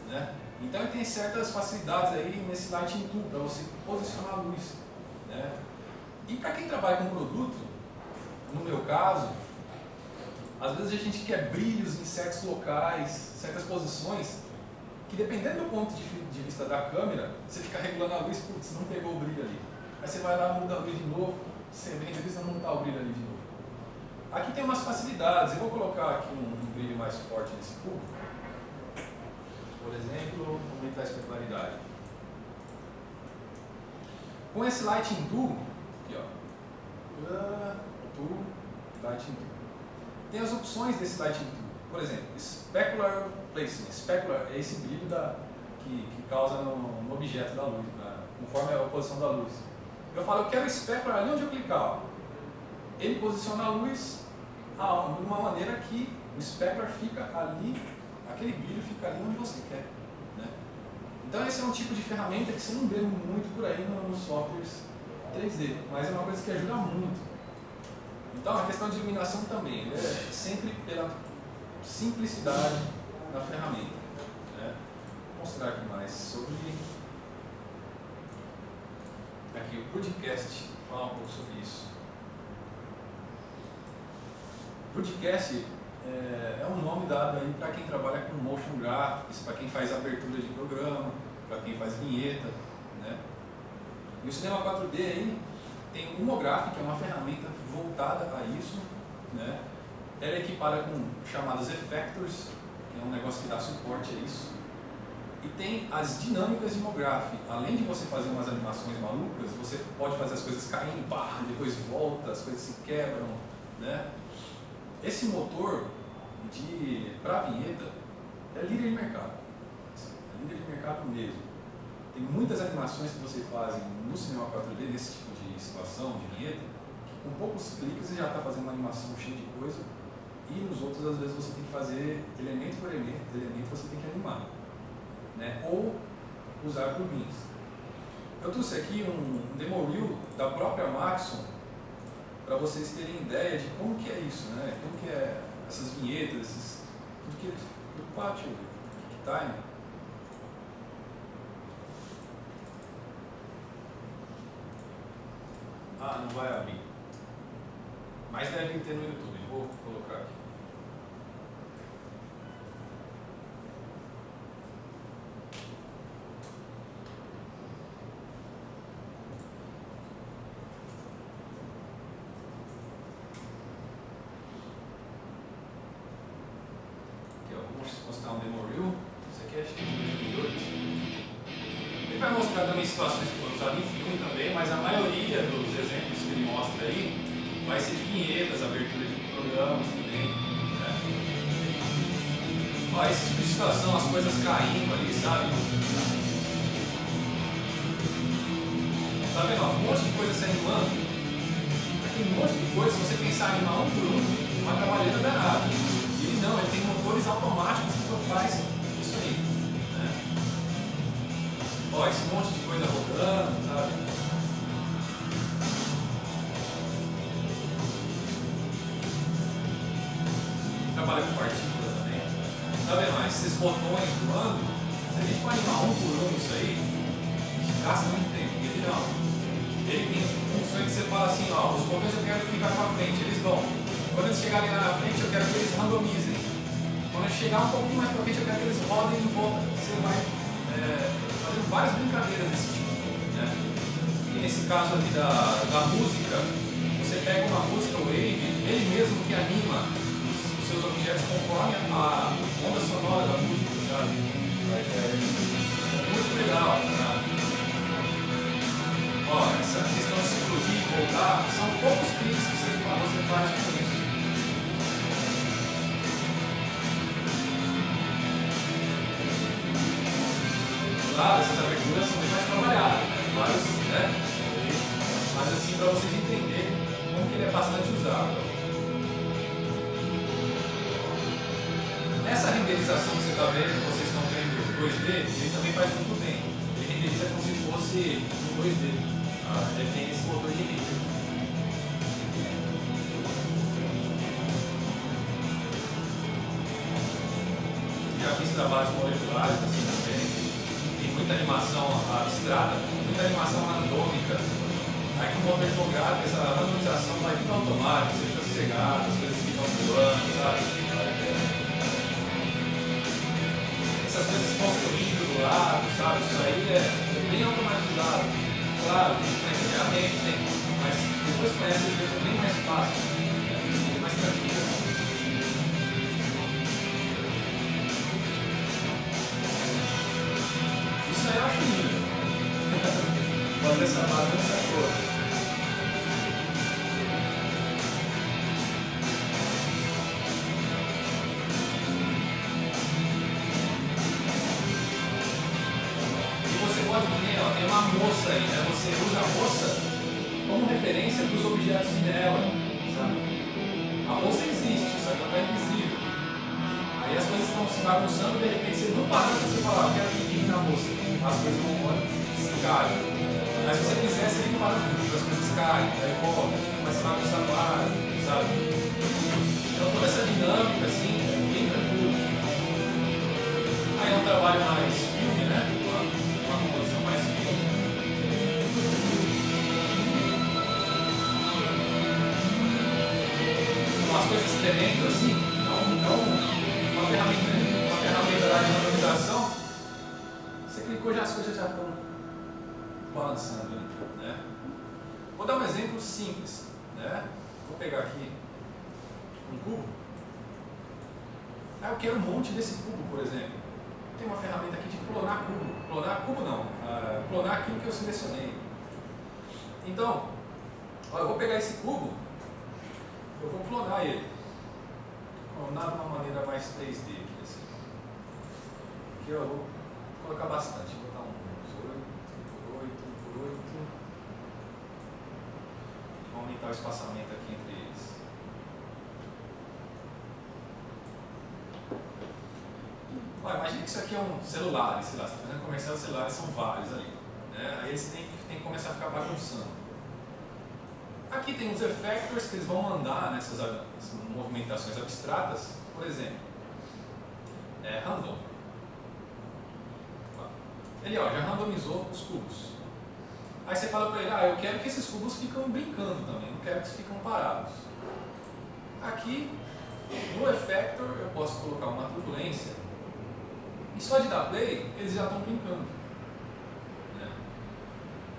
né? Então ele tem certas facilidades aí nesse Lighting Tool para você posicionar a luz, né? E para quem trabalha com produto, no meu caso, às vezes a gente quer brilhos em certos locais, certas posições, que dependendo do ponto de vista da câmera, você fica regulando a luz, putz, não pegou o brilho ali. Aí você vai lá, muda a luz de novo, você renderiza, não está o brilho ali de novo. Aqui tem umas facilidades, eu vou colocar aqui um brilho mais forte nesse cubo. Por exemplo, aumentar a especularidade. Com esse Lighting Tool, aqui ó, Tool, Lighting Tool. Tem as opções desse Lighting Tool. Por exemplo, Specular Placement. Specular é esse brilho que causa no objeto da luz, conforme a posição da luz. Eu falo, eu quero Specular ali onde eu clicar. Ó. Ele posiciona a luz de uma maneira que o Specular fica ali aquele brilho fica ali onde você quer, né? Então esse é um tipo de ferramenta que você não vê muito por aí nos softwares 3D, mas é uma coisa que ajuda muito. Então a questão de iluminação também, né? É sempre pela simplicidade da ferramenta, né? Vou mostrar aqui mais sobre aqui o Broadcast, falar um pouco sobre isso. Broadcast é um nome dado aí para quem trabalha com motion graphics, para quem faz abertura de programa, para quem faz vinheta, né? E o cinema 4D aí tem o Homograph, que é uma ferramenta voltada a isso, né? Ela é equipada com chamados effectors, que é um negócio que dá suporte a isso. E tem as dinâmicas de Homograph. Além de você fazer umas animações malucas, você pode fazer as coisas caindo, depois volta, as coisas se quebram, né? Esse motor para vinheta é líder de mercado. É líder de mercado mesmo. Tem muitas animações que você faz no cinema 4D, nesse tipo de situação, de vinheta, que com poucos cliques você já está fazendo uma animação cheia de coisa, e nos outros, às vezes, você tem que fazer elemento por elemento você tem que animar, né? Ou usar plugins. Eu trouxe aqui um demo reel da própria Maxon, para vocês terem ideia de como que é isso, né? Como que é essas vinhetas, tudo que do pátio, QuickTime. Ah, não vai abrir. Mas deve ter no YouTube, vou colocar aqui. Mostrar um demo reel. Isso aqui acho que é de 2008. Ele vai mostrar também situações que foram usadas em filme também, mas a maioria dos exemplos que ele mostra aí vai ser de vinhetas, abertura de programas também, né? Ó, esse tipo de situação, as coisas caindo ali, sabe? Tá vendo? Ó, um monte de coisa se animando. Aqui um monte de coisa, se você pensar em animar um por um, uma trabalheira danada. Ele não, ele tem motores automáticos que faz isso aí, né? Ó, esse monte de coisa rodando, sabe? Trabalha com partícula também. Tá vendo? Mas esses botões voando, se a gente for animar um por um isso aí, a gente gasta muito tempo. Ele não. Ele tem funções que você fala assim, ó, os botões eu quero clicar para frente, eles vão. Quando eles chegarem lá na frente, eu quero que eles randomizem. Quando chegar um pouquinho mais para frente, eu quero que eles rodem em volta. Você vai fazendo várias brincadeiras desse tipo, né? E nesse caso aqui da música, você pega uma música wave, ele mesmo que anima os seus objetos conforme a onda sonora da música, sabe? É muito legal, sabe? Ó, essa questão de se explodir e voltar, são poucos cliques que você faz com isso. Claro, essas aberturas são bem mais trabalhadas, né? Mas assim, para vocês entenderem como que ele é bastante usado. Essa renderização que você está vendo, que vocês estão vendo 2D, ele também faz muito bem. Ele renderiza como se fosse um 2D. Ele tem esse motor de render. Já fiz trabalhos moleculares assim também. Tem muita animação abstrata, muita animação randômica. Aí com o motor fotográfico, essa randomização vai tudo automático, você fica sossegado, as coisas ficam voando, sabe? Essas coisas construindo do lado, sabe? Isso aí é bem automatizado. Claro, tem que conhecer ferramentas, mas depois conhece ele fica bem mais fácil, bem mais tranquilo. Isso aí eu acho lindo. Fazer essa bagunça toda. Tem uma moça aí, né? Você usa a moça como referência para os objetos dela, sabe? A moça existe, só que ela é invisível. Aí Aí as coisas estão se bagunçando, de repente você não para, você fala, eu quero que na moça, as coisas vão se caem. Mas se você quiser, você nem para tudo, as coisas caem, aí volta, começa a bagunçar mais, sabe? Então toda essa dinâmica assim, é bem tranquilo. Aí é um trabalho mais filme, né? Uma composição mais filme. As coisas tremendo assim, então uma ferramenta da dinamização, você clicou já as coisas já estão balançando, né? Vou dar um exemplo simples, né? Vou pegar aqui um cubo. Eu quero um monte desse cubo, por exemplo. Tem uma ferramenta aqui de clonar cubo. Clonar cubo não, clonar aquilo que eu selecionei. Então, eu vou pegar esse cubo, eu vou clonar ele. Clonar de uma maneira mais 3D aqui, assim. Aqui eu vou colocar bastante. Vou botar uns 8 por 8. Vou aumentar o espaçamento aqui entre eles. Imagina que isso aqui é um celular, sei lá, você está fazendo comercial de celulares, são vários ali. Né? Aí eles têm que começar a ficar bagunçando. Aqui tem os effectors que eles vão mandar nessas movimentações abstratas, por exemplo, random. Ele já randomizou os cubos. Aí você fala para ele, eu quero que esses cubos ficam brincando também, não quero que eles fiquem parados. Aqui, no effector, eu posso colocar uma turbulência, e só de dar play, eles já estão brincando. Né?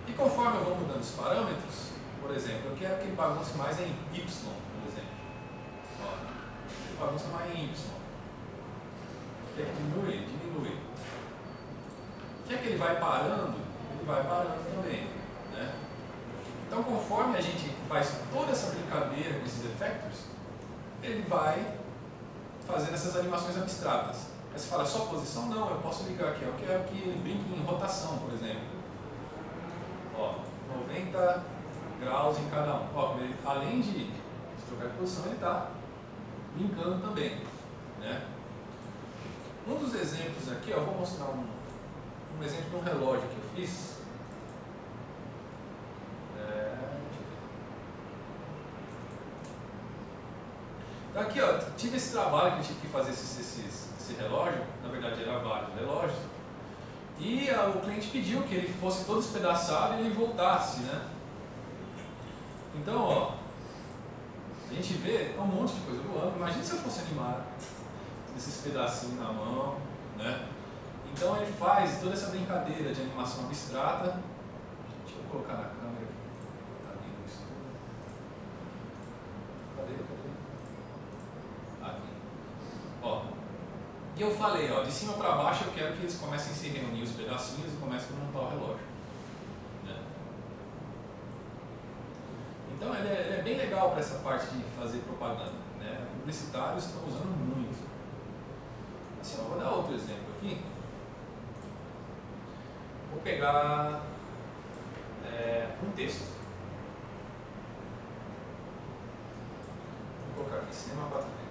E conforme eu vou mudando os parâmetros, por exemplo, eu quero que ele bagunce mais em Y, por exemplo. Ele bagunça mais em Y. Quer que diminui? Diminui. Quer que ele vai parando? Ele vai parando também. Né? Então, conforme a gente faz toda essa brincadeira com esses effectors, ele vai fazendo essas animações abstratas. Aí você fala, só posição? Não, eu posso ligar aqui. Eu quero que ele brinque em rotação, por exemplo. 90 graus em cada um. Ele, além de trocar de posição, ele está brincando também. Né? Um dos exemplos aqui, eu vou mostrar um exemplo de um relógio que eu fiz. Então aqui, tive esse trabalho que eu tive que fazer esse relógio, na verdade era vários relógios, e o cliente pediu que ele fosse todo espedaçado e ele voltasse, né? Então, a gente vê um monte de coisa voando. Imagina se eu fosse animar esses pedacinhos na mão, né? Então ele faz toda essa brincadeira de animação abstrata. Deixa eu colocar na câmera aqui. Tá vendo isso? Cadê? Aqui. E eu falei, de cima para baixo eu quero que eles comecem a se reunir os pedacinhos e comecem a montar o relógio. Né? Então ele é bem legal para essa parte de fazer propaganda. Né? Publicitários estão usando muito. Assim, eu vou dar outro exemplo aqui. Vou pegar um texto. Vou colocar aqui, cinema 4D.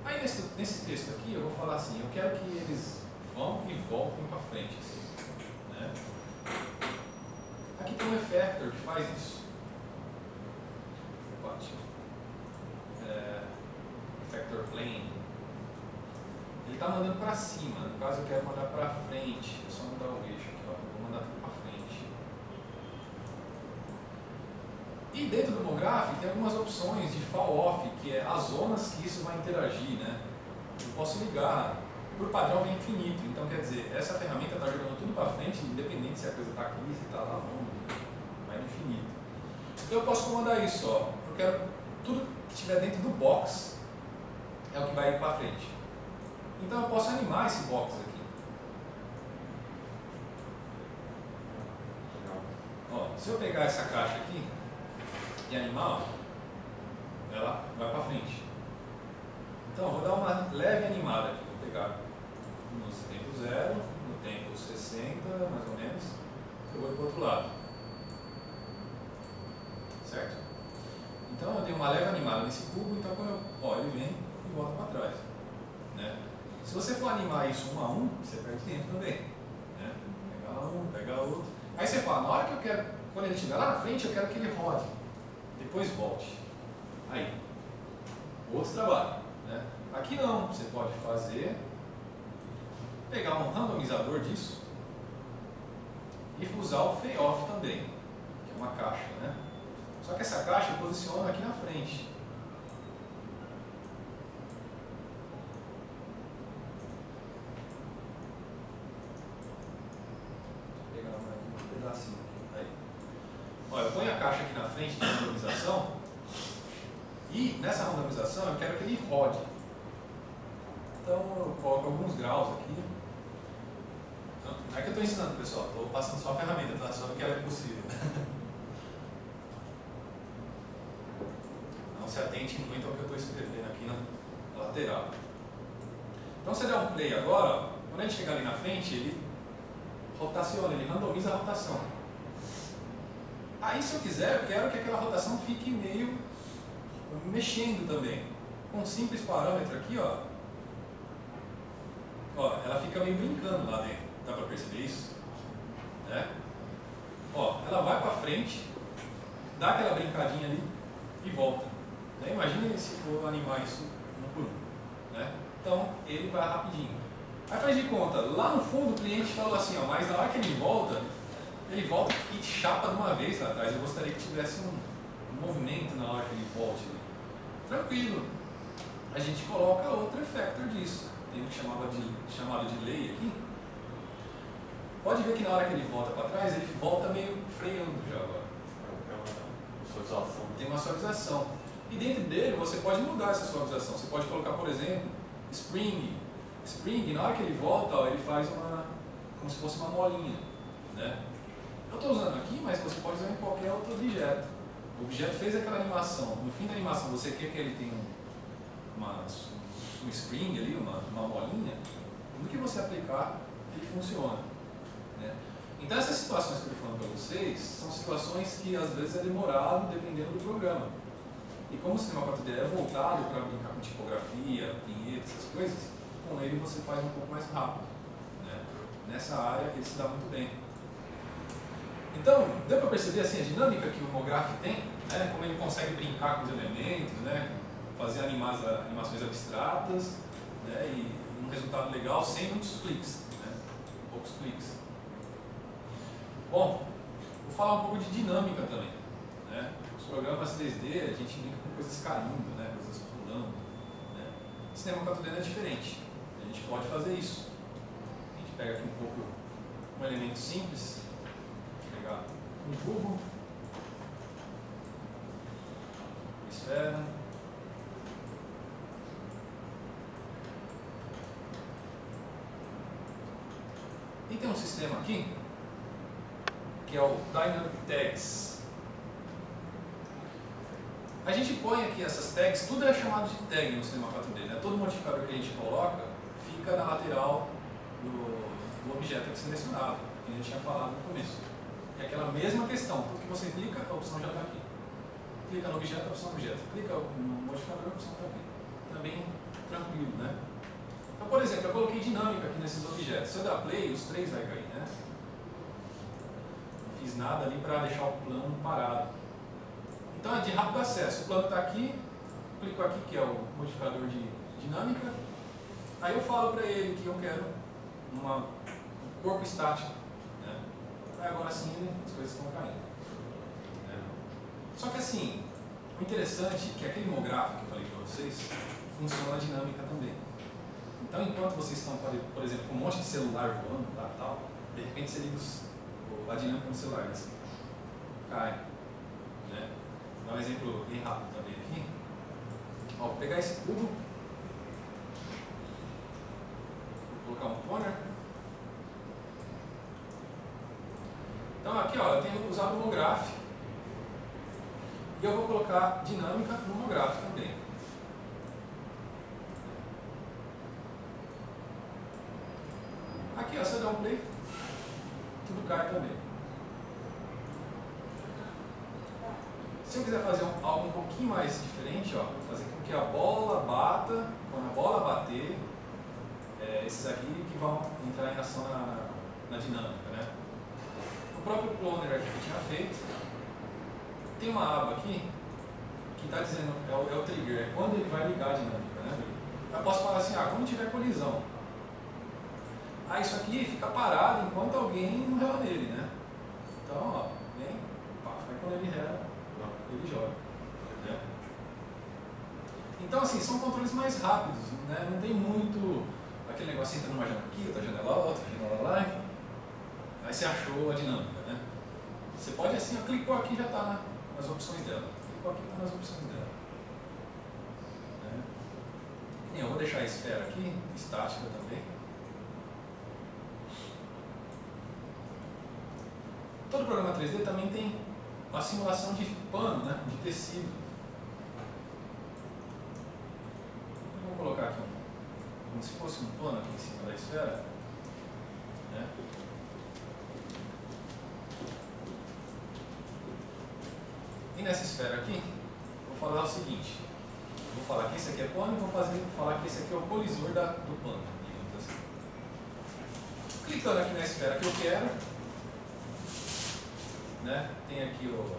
Aí nesse texto aqui eu vou falar assim, eu quero que eles vão e voltem para frente. Assim, né? Aqui tem um effector que faz isso. Effector plane. Ele está mandando para cima, no caso eu quero mandar para frente. É só mudar o eixo aqui, vou mandar para frente. E dentro do MoGraph tem algumas opções de fall off, que é as zonas que isso vai interagir, né? Eu posso ligar, por padrão vem infinito, então quer dizer, essa ferramenta está jogando tudo para frente, independente se a coisa está aqui, se está lá longe, vai no infinito. Então eu posso comandar isso, eu quero tudo que estiver dentro do box é o que vai para frente. Então eu posso animar esse box aqui. Se eu pegar essa caixa aqui e animar, ela vai para frente. Então eu vou dar uma leve animada aqui. Vou pegar no tempo 0, no tempo 60, mais ou menos. Eu vou para o outro lado. Então eu dei uma leve animada nesse cubo, então quando ele vem e volta para trás. Né? Se você for animar isso 1 a 1, você perde tempo também. Né? Pega um, pega outro. Aí você fala, na hora que eu quero, quando ele estiver lá na frente, eu quero que ele rode. Depois volte. Aí. Outro trabalho. Né? Aqui não, você pode fazer, pegar um randomizador disso e usar o Fayoff também, que é uma caixa. Né? Só que essa caixa eu posiciono aqui na frente. Vou pegar um pedacinho aqui. Aí. Eu ponho a caixa aqui na frente de randomização e nessa randomização eu quero que ele rode. Então eu coloco alguns graus aqui. Não é que eu estou ensinando, pessoal, estou passando só a ferramenta, tá? Só que ela é possível. Não se atente muito ao que eu estou escrevendo aqui na lateral. Então você dá um play agora, quando ele chegar ali na frente, ele rotaciona, ele randomiza a rotação. Aí se eu quiser, eu quero que aquela rotação fique meio mexendo também. Com um simples parâmetro aqui, ela fica meio brincando lá dentro. Dá para perceber isso? Né? Ela vai para frente, dá aquela brincadinha ali e volta. Né? Imagina se for animar isso um por um. Né? Então ele vai rapidinho. Aí faz de conta, lá no fundo o cliente falou assim, mas na hora que ele volta e chapa de uma vez lá atrás. Eu gostaria que tivesse um movimento na hora que ele volte. Tranquilo. A gente coloca outro effector disso. Tem um chamado de delay aqui. Pode ver que na hora que ele volta para trás, ele volta meio freando já agora. Tem uma suavização. E dentro dele você pode mudar essa suavização. Você pode colocar, por exemplo, spring. Spring, na hora que ele volta, ele faz como se fosse uma molinha. Né? Eu estou usando aqui, mas você pode usar em qualquer outro objeto. O objeto fez aquela animação. No fim da animação, você quer que ele tenha um spring ali, uma molinha. No que você aplicar, ele funciona. Né? Então essas situações que eu estou falando para vocês são situações que às vezes é demorado dependendo do programa. E como o Cinema 4D é voltado para brincar com tipografia, vinheta, essas coisas, com ele você faz um pouco mais rápido. Né? Nessa área ele se dá muito bem. Então, deu para perceber assim, a dinâmica que o Mograph tem, né? Como ele consegue brincar com os elementos, né? Fazer animações abstratas, né? E um resultado legal sem muitos cliques, né? Poucos cliques. Bom, vou falar um pouco de dinâmica também. Né? Os programas 3D, a gente brinca com coisas caindo, né? Coisas pulando. Né? O Cinema 4D é diferente. A gente pode fazer isso. A gente pega aqui um pouco um elemento simples, pegar um cubo, esfera, e tem um sistema aqui que é o Dynamic Tags. A gente põe aqui essas tags, tudo é chamado de tag no Cinema 4D, né? Todo modificador que a gente coloca fica na lateral do objeto aqui selecionado, que a gente tinha falado no começo. É aquela mesma questão, tudo que você clica, a opção já está aqui. Clica no objeto, a opção do objeto. Clica no modificador, a opção está aqui. Também tranquilo, né? Então, por exemplo, eu coloquei dinâmica aqui nesses objetos. Se eu der play, os 3 vai cair, né? Não fiz nada ali para deixar o plano parado. Então é de rápido acesso. O plano está aqui, clico aqui que é o modificador de dinâmica. Aí eu falo para ele que eu quero um corpo estático. Né? Aí agora sim as coisas estão caindo. Né? Só que assim, o interessante é que aquele Mograph que eu falei para vocês funciona a dinâmica também. Então enquanto vocês estão, por exemplo, com um monte de celular voando lá e tal, de repente você liga a dinâmica no celular, assim, cai. Né? Vou dar um exemplo bem rápido também aqui. Ó, vou pegar esse cubo, vou colocar um corner. Então aqui ó, eu tenho usado o Mograph e eu vou colocar dinâmica no Mograph também. Aqui ó, se eu der um play, tudo cai também. Se eu quiser fazer algo um pouquinho mais diferente, ó, fazer com que a bola bata, quando a bola bater, esses aqui que vão entrar em ação na dinâmica, né? O próprio cloner aqui que eu tinha feito, tem uma aba aqui que está dizendo, é o trigger, é quando ele vai ligar a dinâmica, né? Eu posso falar assim, quando tiver colisão. Isso aqui fica parado enquanto alguém não rela nele, né? Então, ó, vem, aí quando ele rela, ele joga. Né? Então, assim, são controles mais rápidos, né? Não tem muito aquele negócio, entra numa janela aqui, outra janela lá, aí você achou a dinâmica, né? Você pode assim, clicou aqui já está nas opções dela. Clicou aqui está nas opções dela. Né? Eu vou deixar a esfera aqui, estática também. Todo programa 3D também tem uma simulação de pano, né? De tecido. Vou colocar aqui como se fosse um pano aqui em cima da esfera. Né? E nessa esfera aqui, vou falar o seguinte. Vou falar que esse aqui é pano e vou falar que esse aqui é o colisor do pano. Assim. Clicando aqui na esfera que eu quero, né? Tem aqui o...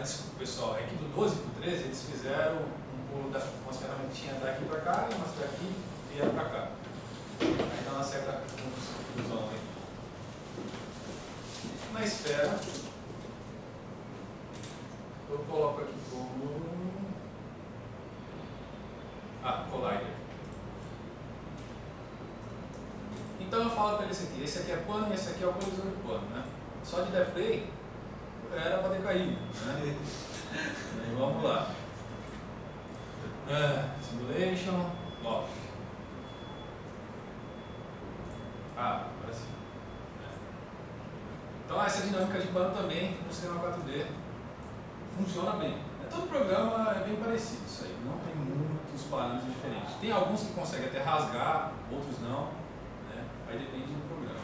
desculpa pessoal, é que do 12 para o 13 eles fizeram umas ferramentinhas daqui para cá e umas daqui e vieram para cá. Aí dá uma certa confusão aí. Na esfera, eu coloco aqui como collider. Então eu falo para ele esse aqui é pano e esse aqui é o colisor do pano, né? Só de der play era para ter caído, né? Aí, vamos lá. Simulation, off. Agora sim. Então essa dinâmica de pano também no cinema 4D funciona bem. Todo programa é bem parecido isso aí, não tem muitos parâmetros diferentes. Tem alguns que conseguem até rasgar, outros não, né? Aí depende do programa.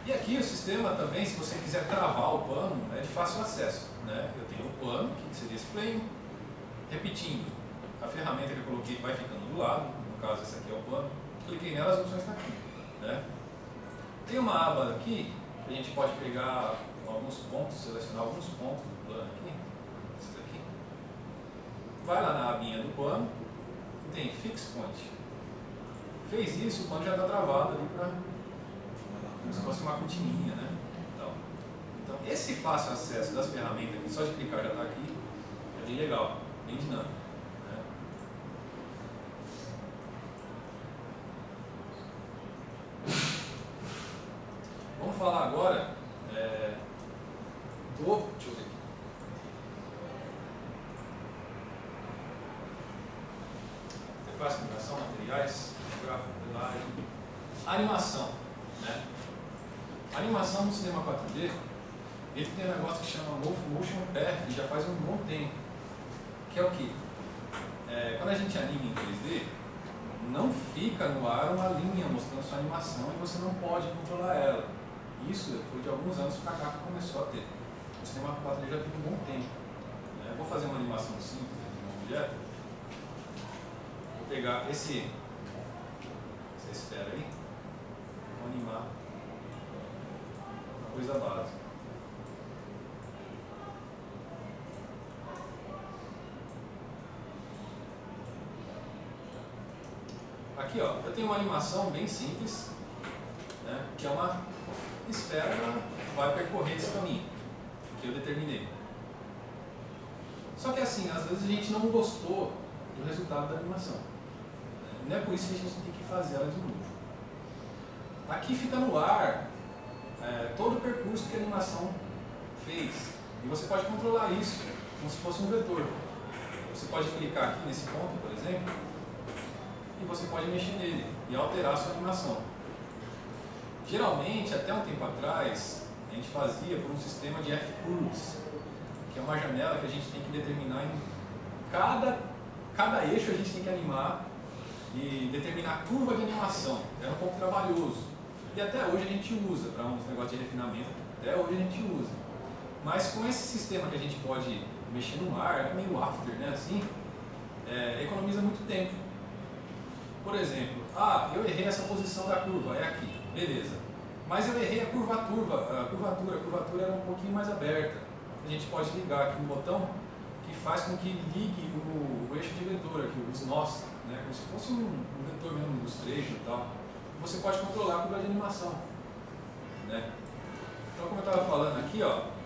E aqui o sistema também, se você quiser travar o pano, é de fácil acesso, né? Eu tenho o pano, que seria esse plane, repetindo, a ferramenta que eu coloquei vai ficando do lado, no caso esse aqui é o pano, cliquei nela, as opções estão aqui, né? Tem uma aba aqui, que a gente pode pegar alguns pontos, selecionar alguns pontos do plano aqui, esses aqui, vai lá na abinha do pano, e tem Fix Point. Fez isso, o pano já está travado ali para como se fosse uma cortininha, né? Então, esse fácil acesso das ferramentas aqui, só de clicar já está aqui, é bem legal, bem dinâmico. Né? Vamos falar agora deixa eu ver aqui. Interface, combinação, materiais, gráfico, modelagem, animação. Né? A animação no cinema 4D, ele tem um negócio que chama Motion Path, já faz um bom tempo. Que é o que? Quando a gente anima em 3D, não fica no ar uma linha mostrando sua animação e você não pode controlar ela. Isso foi de alguns anos para cá que começou a ter. O cinema 4D já tem um bom tempo. Vou fazer uma animação simples de um objeto. Vou pegar essa esfera aí. Vou animar uma coisa básica. Aqui ó, eu tenho uma animação bem simples, né, que é uma esfera que vai percorrer esse caminho que eu determinei. Só que assim, às vezes a gente não gostou do resultado da animação. Não é por isso que a gente tem que fazer ela de novo. Aqui fica no ar todo o percurso que a animação fez. E você pode controlar isso como se fosse um vetor. Você pode clicar aqui nesse ponto, por exemplo, e você pode mexer nele e alterar a sua animação. Geralmente, até um tempo atrás, a gente fazia por um sistema de F-curves, que é uma janela que a gente tem que determinar em cada eixo a gente tem que animar e determinar a curva de animação. Era um pouco trabalhoso. E até hoje a gente usa, para uns negócios de refinamento, até hoje a gente usa. Mas com esse sistema que a gente pode mexer no ar, é meio after, né, assim, economiza muito tempo. Por exemplo, eu errei essa posição da curva, é aqui, beleza. Mas eu errei a curvatura era um pouquinho mais aberta. A gente pode ligar aqui um botão que faz com que ligue o eixo de vetor aqui, os nós, né, como se fosse um vetor mesmo dos trechos e tal. Você pode controlar a curva de animação, né? Então, como eu estava falando aqui, ó,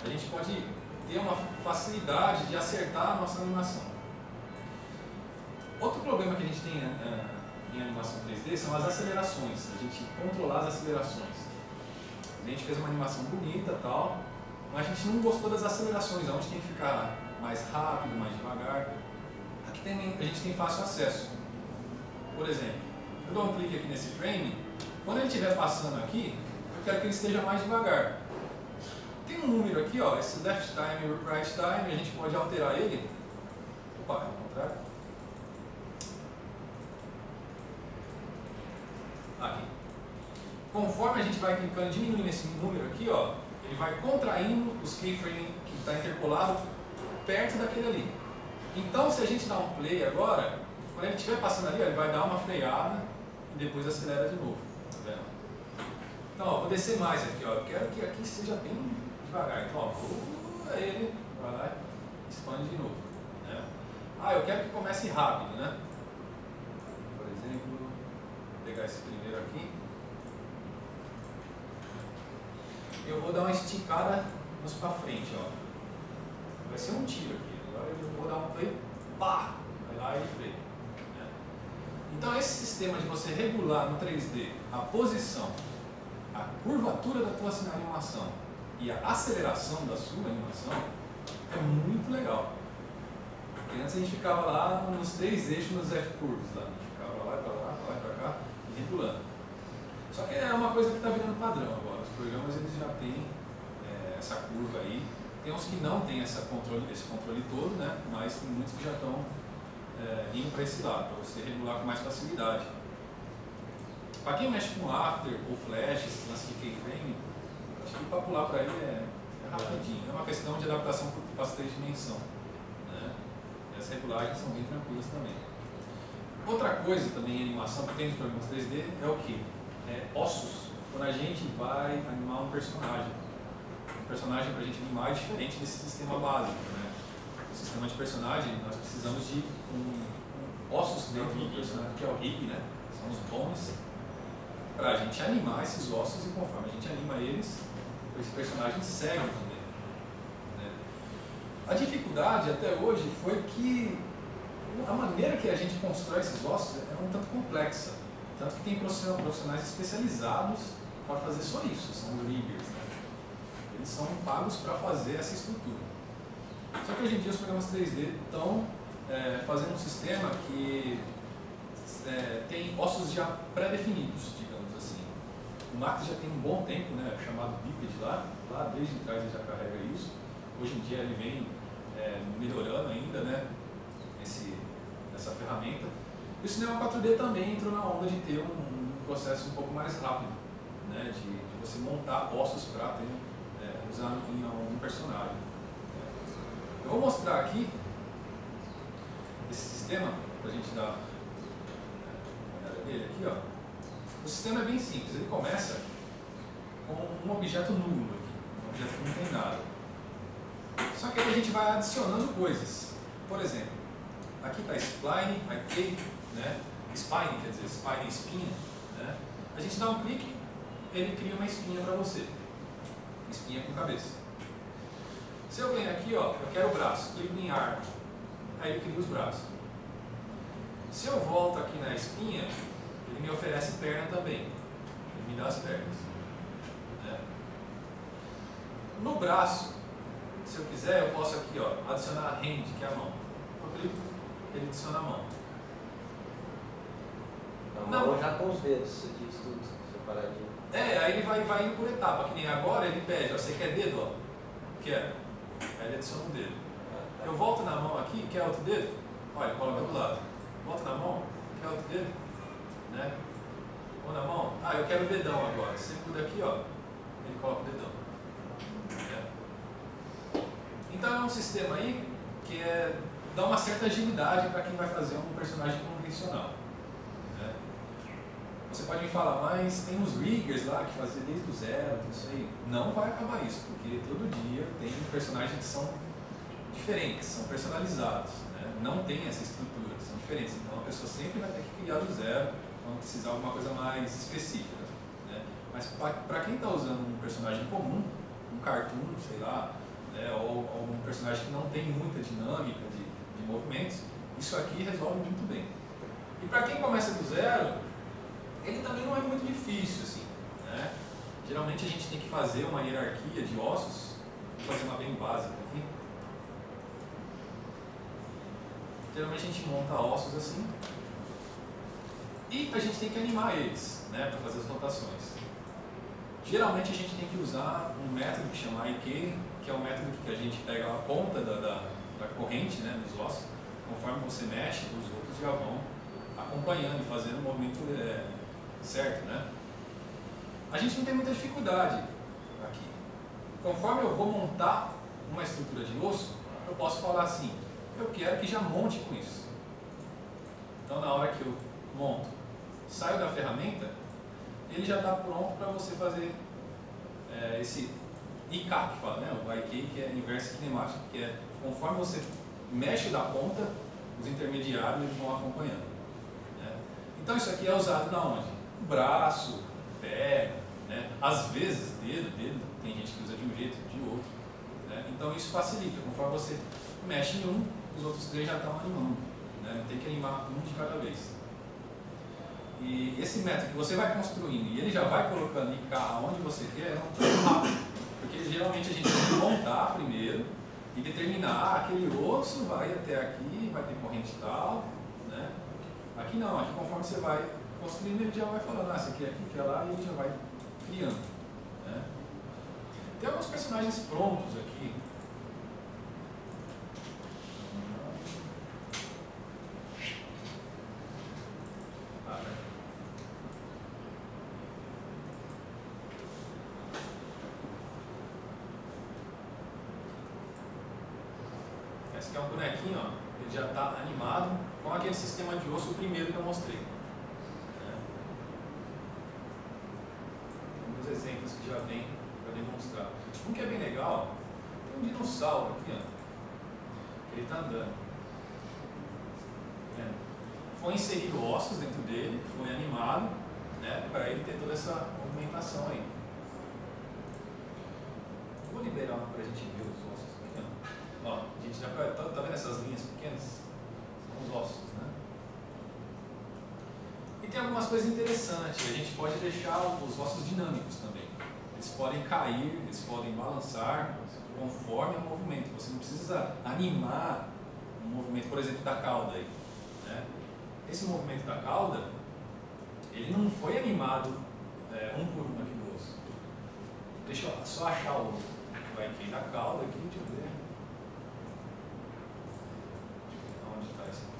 a gente pode ter uma facilidade de acertar a nossa animação. Outro problema que a gente tem em animação 3D são as acelerações, a gente controlar as acelerações. A gente fez uma animação bonita e tal, mas a gente não gostou das acelerações, onde tem que ficar mais rápido, mais devagar. Aqui a gente tem fácil acesso. Por exemplo, eu dou um clique aqui nesse frame, quando ele estiver passando aqui, eu quero que ele esteja mais devagar. Tem um número aqui, ó, esse left time e right time, a gente pode alterar ele. Opa, é o contrário. Aqui. Conforme a gente vai clicando e diminuindo esse número aqui, ó, ele vai contraindo os keyframes que está interpolado perto daquele ali. Então, se a gente dá um play agora, quando ele estiver passando ali, ó, ele vai dar uma freada e depois acelera de novo. Tá vendo? Então, ó, vou descer mais aqui, ó. Eu quero que aqui seja bem devagar. Então, ó, ele vai lá e expande de novo. Né? Eu quero que comece rápido, né? Por exemplo, vou pegar esse primeiro aqui. Eu vou dar uma esticada mais para frente, ó. Vai ser um tiro aqui. Agora eu vou dar um play, pá! Vai lá e freia. Né? Então esse sistema de você regular no 3D a posição, a curvatura da tua animação e a aceleração da sua animação é muito legal. Porque antes a gente ficava lá nos 3 eixos, nos F-curves lá. A gente ficava lá, para lá, para cá, e regulando. Só que é uma coisa que está virando padrão agora. Os programas eles já têm essa curva aí. Tem uns que não têm esse controle todo, né? Mas tem muitos que já estão indo para esse lado, para você regular com mais facilidade. Para quem mexe com After ou Flash, esse lance de keyframe, acho que para pular para ele é rapidinho. É uma questão de adaptação para capacidade de dimensão. Né? E as regulagens são bem tranquilas também. Outra coisa também em animação que tem nos programas 3D é o que? Ossos. Quando a gente vai animar um personagem. Um personagem para a gente animar é diferente desse sistema básico. Né? O sistema de personagem, nós precisamos de ossos dentro do personagem, que é o rig, né? São os bones, para a gente animar esses ossos e conforme a gente anima eles, esse personagem segue também. Né? A dificuldade até hoje foi que a maneira que a gente constrói esses ossos é um tanto complexa. Tanto que tem profissionais especializados para fazer só isso, são os riggers. Né? Eles são pagos para fazer essa estrutura. Só que hoje em dia os programas 3D estão fazendo um sistema que tem ossos já pré-definidos, digamos assim. O Max já tem um bom tempo, né, chamado Biped lá desde trás ele já carrega isso. Hoje em dia ele vem melhorando ainda, né, essa ferramenta. E o cinema 4D também entrou na onda de ter um processo um pouco mais rápido, né, de você montar ossos para usar em um personagem. Eu vou mostrar aqui esse sistema, para a gente dar uma olhada nele aqui. Ó. O sistema é bem simples, ele começa com um objeto nulo aqui, um objeto que não tem nada. Só que aí a gente vai adicionando coisas. Por exemplo, aqui está spline, aqui, né? Spine, quer dizer, spine é espinha. Né? A gente dá um clique, ele cria uma espinha para você. Espinha com cabeça. Se eu venho aqui, ó, eu quero o braço, clico em arma, aí ele cria os braços. Se eu volto aqui na espinha, ele me oferece perna também. Ele me dá as pernas. Né? No braço, se eu quiser, eu posso aqui, ó, adicionar a hand, que é a mão. Eu clico, ele adiciona a mão. A mão já com os dedos, você diz tudo separadinho. Aí ele vai indo por etapa, que nem agora ele pede, ó, você quer dedo? Ó? Quero. Aí ele adiciona um dedo. Eu volto na mão aqui, quer outro dedo? Olha, coloca do lado. Volto na mão, quer outro dedo? Né? Ou na mão? Eu quero o dedão agora. Você muda aqui, ó, ele coloca o dedão. Né? Então é um sistema aí que dá uma certa agilidade para quem vai fazer um personagem convencional. Né? Você pode me falar, mas tem uns riggers lá que fazem desde o zero, isso aí. Não vai acabar isso, porque todo dia tem personagens que são diferentes, são personalizados, né? Não tem essa estrutura, são diferentes. Então a pessoa sempre vai ter que criar do zero quando precisar de alguma coisa mais específica. Né? Mas para quem está usando um personagem comum, um cartoon, sei lá, né? ou um personagem que não tem muita dinâmica de movimentos, isso aqui resolve muito bem. E para quem começa do zero, ele também não é muito difícil, assim, né? Geralmente a gente tem que fazer uma hierarquia de ossos, vou fazer uma bem básica aqui. Geralmente a gente monta ossos assim, e a gente tem que animar eles, né, para fazer as rotações. Geralmente a gente tem que usar um método que chama IK, que é um método que a gente pega a ponta da corrente, né, dos ossos, conforme você mexe, os outros já vão acompanhando e fazendo o movimento certo, né? A gente não tem muita dificuldade aqui. Conforme eu vou montar uma estrutura de osso, eu posso falar assim, eu quero que já monte com isso. Então na hora que eu monto, saio da ferramenta, ele já está pronto para você fazer esse IK, que fala, né? O IK, que é inverso kinemático, que é conforme você mexe da ponta, os intermediários eles vão acompanhando. Né? Então isso aqui é usado na onde? Braço, pé, né? Às vezes dedo, tem gente que usa de um jeito, de outro. Né? Então isso facilita, conforme você mexe em um, os outros três já estão animando. Né? Não tem que animar um de cada vez. E esse método que você vai construindo e ele já vai colocando IK aonde você quer, é um pouco rápido. Porque geralmente a gente tem que montar primeiro e determinar aquele osso vai até aqui, vai ter corrente tal. Né? Aqui não, aqui conforme você vai construindo, ele já vai falando, esse aqui é aqui, que é lá, e ele já vai criando. Né? Tem alguns personagens prontos aqui. Esse aqui é um bonequinho, ó, ele já está animado com aquele sistema de osso, o primeiro que eu mostrei. Tem uns exemplos que já vem para demonstrar. Um que é bem legal, tem um dinossauro aqui, ó, ele está andando. Foi inserido ossos dentro dele, foi animado, né, para ele ter toda essa movimentação aí. Vou liberar para a gente ver os ossos aqui, ó. A gente já tá vendo essas linhas pequenas? São os ossos, né? E tem algumas coisas interessantes. A gente pode deixar os ossos dinâmicos também. Eles podem cair, eles podem balançar conforme o movimento. Você não precisa animar um movimento, por exemplo, da cauda aí, né? Esse movimento da cauda, ele não foi animado um por um aqui do osso. Deixa eu só achar o IK da cauda aqui, deixa eu ver. Onde está esse aqui?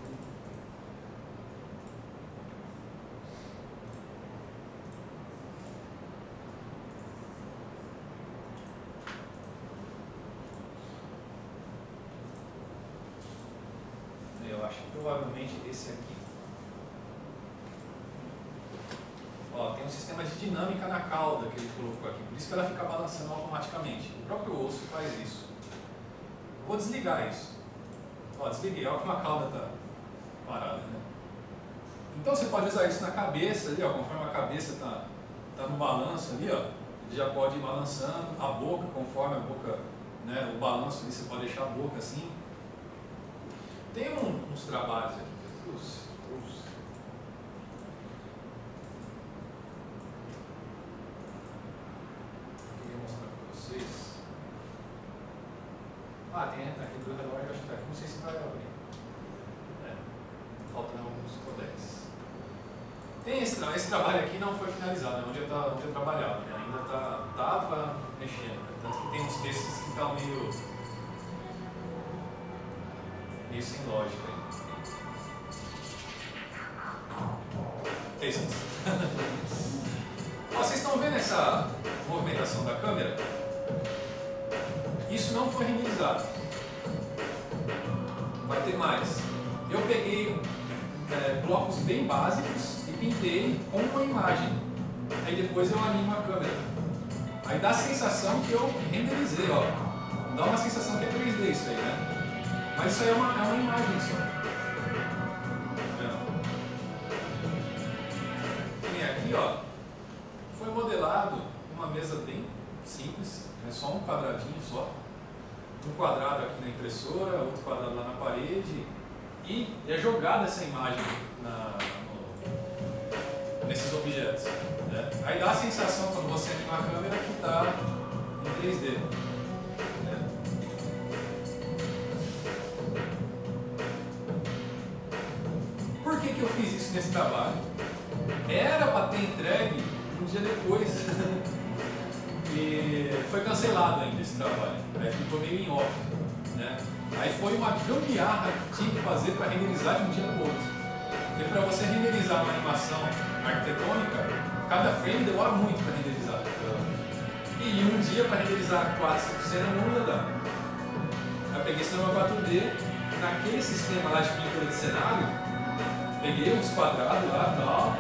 Eu acho que provavelmente esse aqui. Ó, tem um sistema de dinâmica na cauda que ele colocou aqui, por isso que ela fica balançando automaticamente. O próprio osso faz isso. Eu vou desligar isso. Ó, desliguei, olha como a cauda está parada, né? Então você pode usar isso na cabeça ali, ó, conforme a cabeça tá no balanço ali, ó, ele já pode ir balançando a boca, conforme a boca, né, o balanço ali, você pode deixar a boca assim. Tem uns trabalhos aqui que eu trouxe. Queria mostrar para vocês. Tem aqui do relógio, acho que tá aqui, não sei se vai abrir. Faltam alguns codecs. Tem esse trabalho aqui não foi finalizado, onde eu trabalhava, né? Ainda estava mexendo, né? Tanto que tem uns textos que estão meio sem lógica aí. Textos. Vocês estão vendo essa movimentação da câmera? Isso não foi renderizado. vai ter mais. Eu peguei blocos bem básicos e pintei com uma imagem. Aí depois eu animo a câmera. Aí dá a sensação que eu renderizei, ó. Dá uma sensação que é 3D isso aí, né? Mas isso aí é uma imagem só. E aqui, ó, foi modelado uma mesa bem simples, é só um quadradinho só. Um quadrado aqui na impressora, outro quadrado lá na parede. E é jogada essa imagem nesses objetos. Né? Aí dá a sensação, quando você anima a câmera, que está em 3D. Né? Por que eu fiz isso nesse trabalho? Era para ter entregue um dia depois. E foi cancelado ainda esse trabalho. Aí ficou meio em off. Né? Aí foi uma gambiarra que tinha que fazer para renderizar de um dia para o outro. Porque para você renderizar uma animação arquitetônica, cada frame demora muito para renderizar. E um dia para renderizar 4, 5 cenas não ia dar. Eu peguei Cinema 4D, naquele sistema lá de pintura de cenário, peguei uns quadrados lá e tal,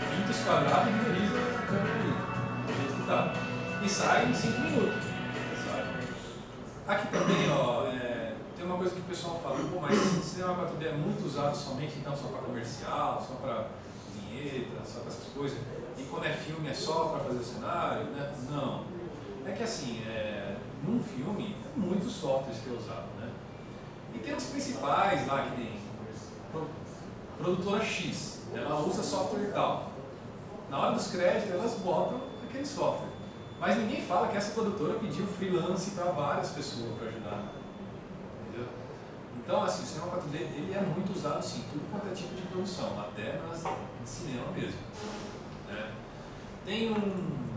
pinto os quadrados e renderizo a câmera ali, do jeito que tá. E sai em 5 minutos. Aqui também, ó, tem uma coisa que o pessoal fala, pô, mas o Cinema 4D é muito usado somente então só para comercial, só para vinheta, só para essas coisas, e quando é filme é só para fazer o cenário, né? Não. É que assim, num filme, é muitos softwares que é usado, né? E tem os principais lá que tem produtora X, ela usa software tal. Na hora dos créditos elas botam aquele software. Mas ninguém fala que essa produtora pediu freelance para várias pessoas para ajudar. Entendeu? Então, assim, o Cinema 4D ele é muito usado, sim, tudo quanto é tipo de produção, até no cinema mesmo. Né? Tem um...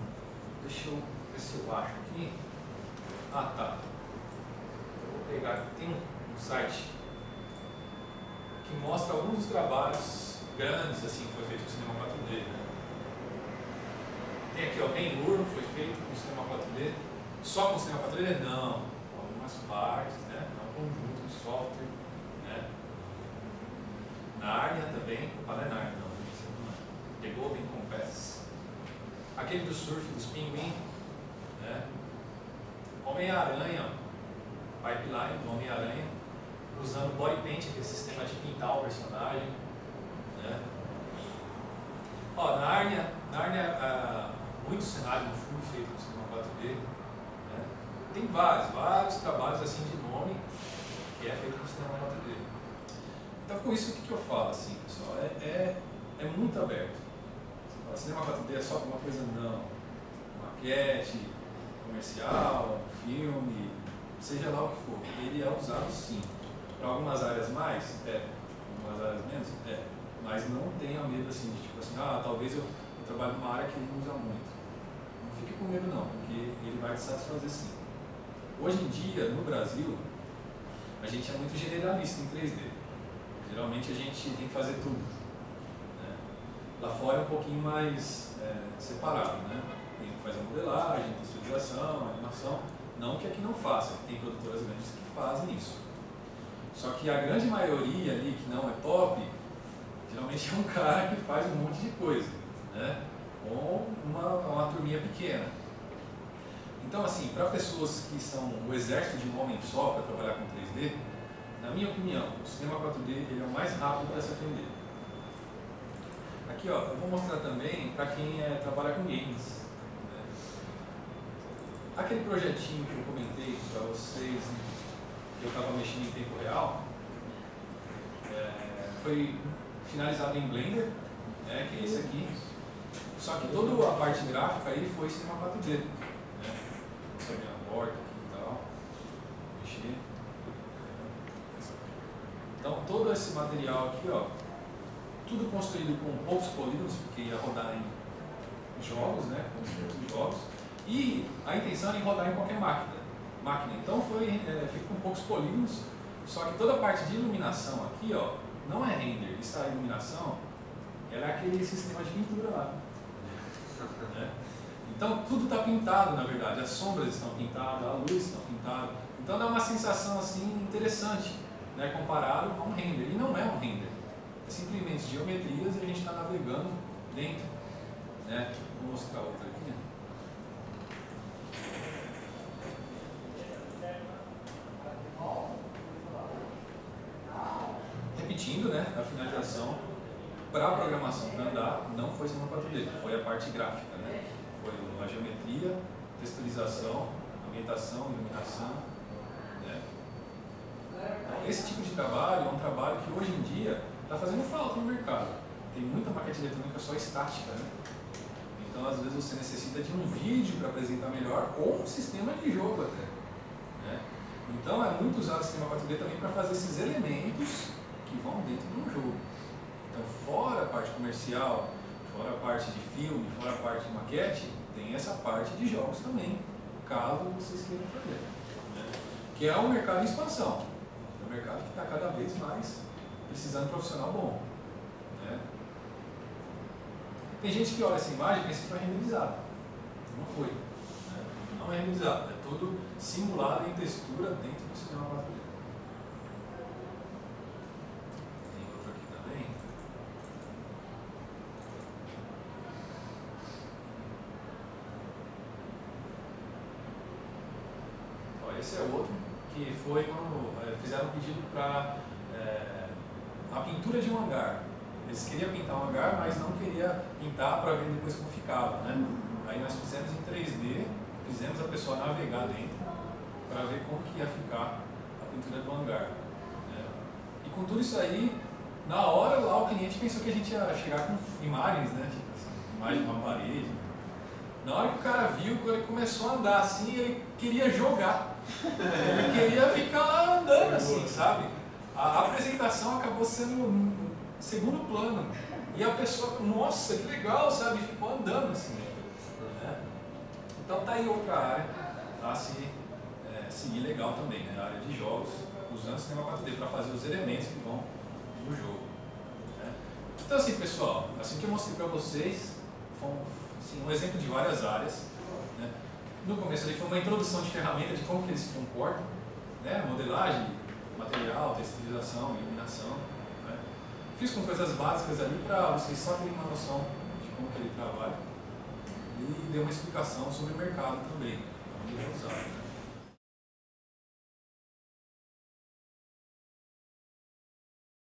Deixa eu ver se eu acho aqui. Ah, tá. Eu vou pegar. Tem um site que mostra alguns dos trabalhos grandes assim, que foi feito com o Cinema 4D. Né? Tem aqui, ó, Ben-Hur foi feito com o Cinema 4D. Só com o Cinema 4D? Não. Algumas partes, né? É um conjunto de software. Né? Narnia também. Opa, não é Narnia, não. The Golden Compass. Aquele do surf dos pinguins. Né? Homem-Aranha. Pipeline do Homem-Aranha. Usando body paint, aquele sistema de pintar o personagem. Né? Ó, Narnia, muito cenário no filme feito no Cinema 4D. Né? Tem vários trabalhos assim de nome que é feito no Cinema 4D. Então, com isso, o que eu falo, assim, pessoal? É muito aberto. Você fala, Cinema 4D é só alguma coisa? não. Maquete, comercial, filme, seja lá o que for. Ele é usado sim. Para algumas áreas mais, algumas áreas menos, mas não tenha medo assim, de tipo assim, talvez eu trabalho numa área que ele não usa muito. Não fique com medo não, porque ele vai te satisfazer sim. Hoje em dia, no Brasil, a gente é muito generalista em 3D. Geralmente a gente tem que fazer tudo. Né? Lá fora é um pouquinho mais separado, né? Tem que fazer a modelagem, texturização, animação. Não que aqui não faça, tem produtoras grandes que fazem isso. Só que a grande maioria ali que não é top, geralmente é um cara que faz um monte de coisa, né? Ou uma turminha pequena. Então, assim, para pessoas que são o exército de um homem só para trabalhar com 3D, na minha opinião, o Cinema 4D ele é o mais rápido para se aprender. Aqui, ó, eu vou mostrar também para quem trabalha com games. Né? Aquele projetinho que eu comentei para vocês, que eu estava mexendo em tempo real, foi finalizado em Blender, né, que é esse aqui. Só que toda a parte gráfica aí foi Cinema 4D. Né? Essa minha porta aqui e tal. Mexer. Então todo esse material aqui, ó, tudo construído com poucos polígonos, porque ia rodar em jogos, né? Com jogos. E a intenção era rodar em qualquer máquina. Então foi feito com poucos polígonos, só que toda a parte de iluminação aqui, ó, não é render, essa iluminação ela é aquele sistema de pintura lá. Né? Então tudo está pintado, na verdade, as sombras estão pintadas, a luz está pintada, então dá uma sensação assim interessante, né, comparado a um render. E não é um render, é simplesmente geometrias e a gente está navegando dentro. Né? Vou mostrar outra aqui. Repetindo, né, a finalização para a programação para andar não foi sistema 4D, foi a parte gráfica, né? Foi a geometria, texturização, ambientação, iluminação. Né? Então, esse tipo de trabalho é um trabalho que hoje em dia está fazendo falta no mercado. Tem muita maquete eletrônica só estática, né? Então, às vezes, você necessita de um vídeo para apresentar melhor ou um sistema de jogo até. Né? Então, é muito usado o sistema 4D também para fazer esses elementos que vão dentro de um jogo. Então, fora a parte comercial, fora a parte de filme, fora a parte de maquete, tem essa parte de jogos também, caso vocês queiram fazer. Né? Que é um mercado em expansão. É um mercado que está cada vez mais precisando de um profissional bom. Né? Tem gente que olha essa imagem e pensa que foi renderizado. Não foi. Né? Não é renderizado. É tudo simulado em textura dentro do sistema 4D. Tem outro aqui também. Ó, esse é outro que foi quando fizeram um pedido para a pintura de um hangar. Eles queriam pintar um hangar, mas não queriam pintar para ver depois como ficava, né? Aí nós fizemos em 3D, fizemos a pessoa navegar dentro para ver como que ia ficar a pintura do hangar. Né? E com tudo isso aí, na hora lá o cliente pensou que a gente ia chegar com imagens, né? Tipo assim, imagem de uma parede. Na hora que o cara viu, quando ele começou a andar assim, ele queria jogar. Ele queria ficar lá andando assim, sabe? A apresentação acabou sendo segundo plano. E a pessoa, nossa, que legal, sabe? Ficou andando assim. Né? Então tá aí outra área a seguir legal também, né? A área de jogos, usando o sistema 4D para fazer os elementos que vão no jogo. Né? Então assim, pessoal, assim que eu mostrei para vocês, foi um exemplo de várias áreas. Né? No começo ali foi uma introdução de ferramenta de como que eles se comportam, né? Modelagem, material, textilização, iluminação. Né? Fiz com coisas básicas ali para vocês só terem uma noção de como que ele trabalha e dei uma explicação sobre o mercado também, onde ele é usado.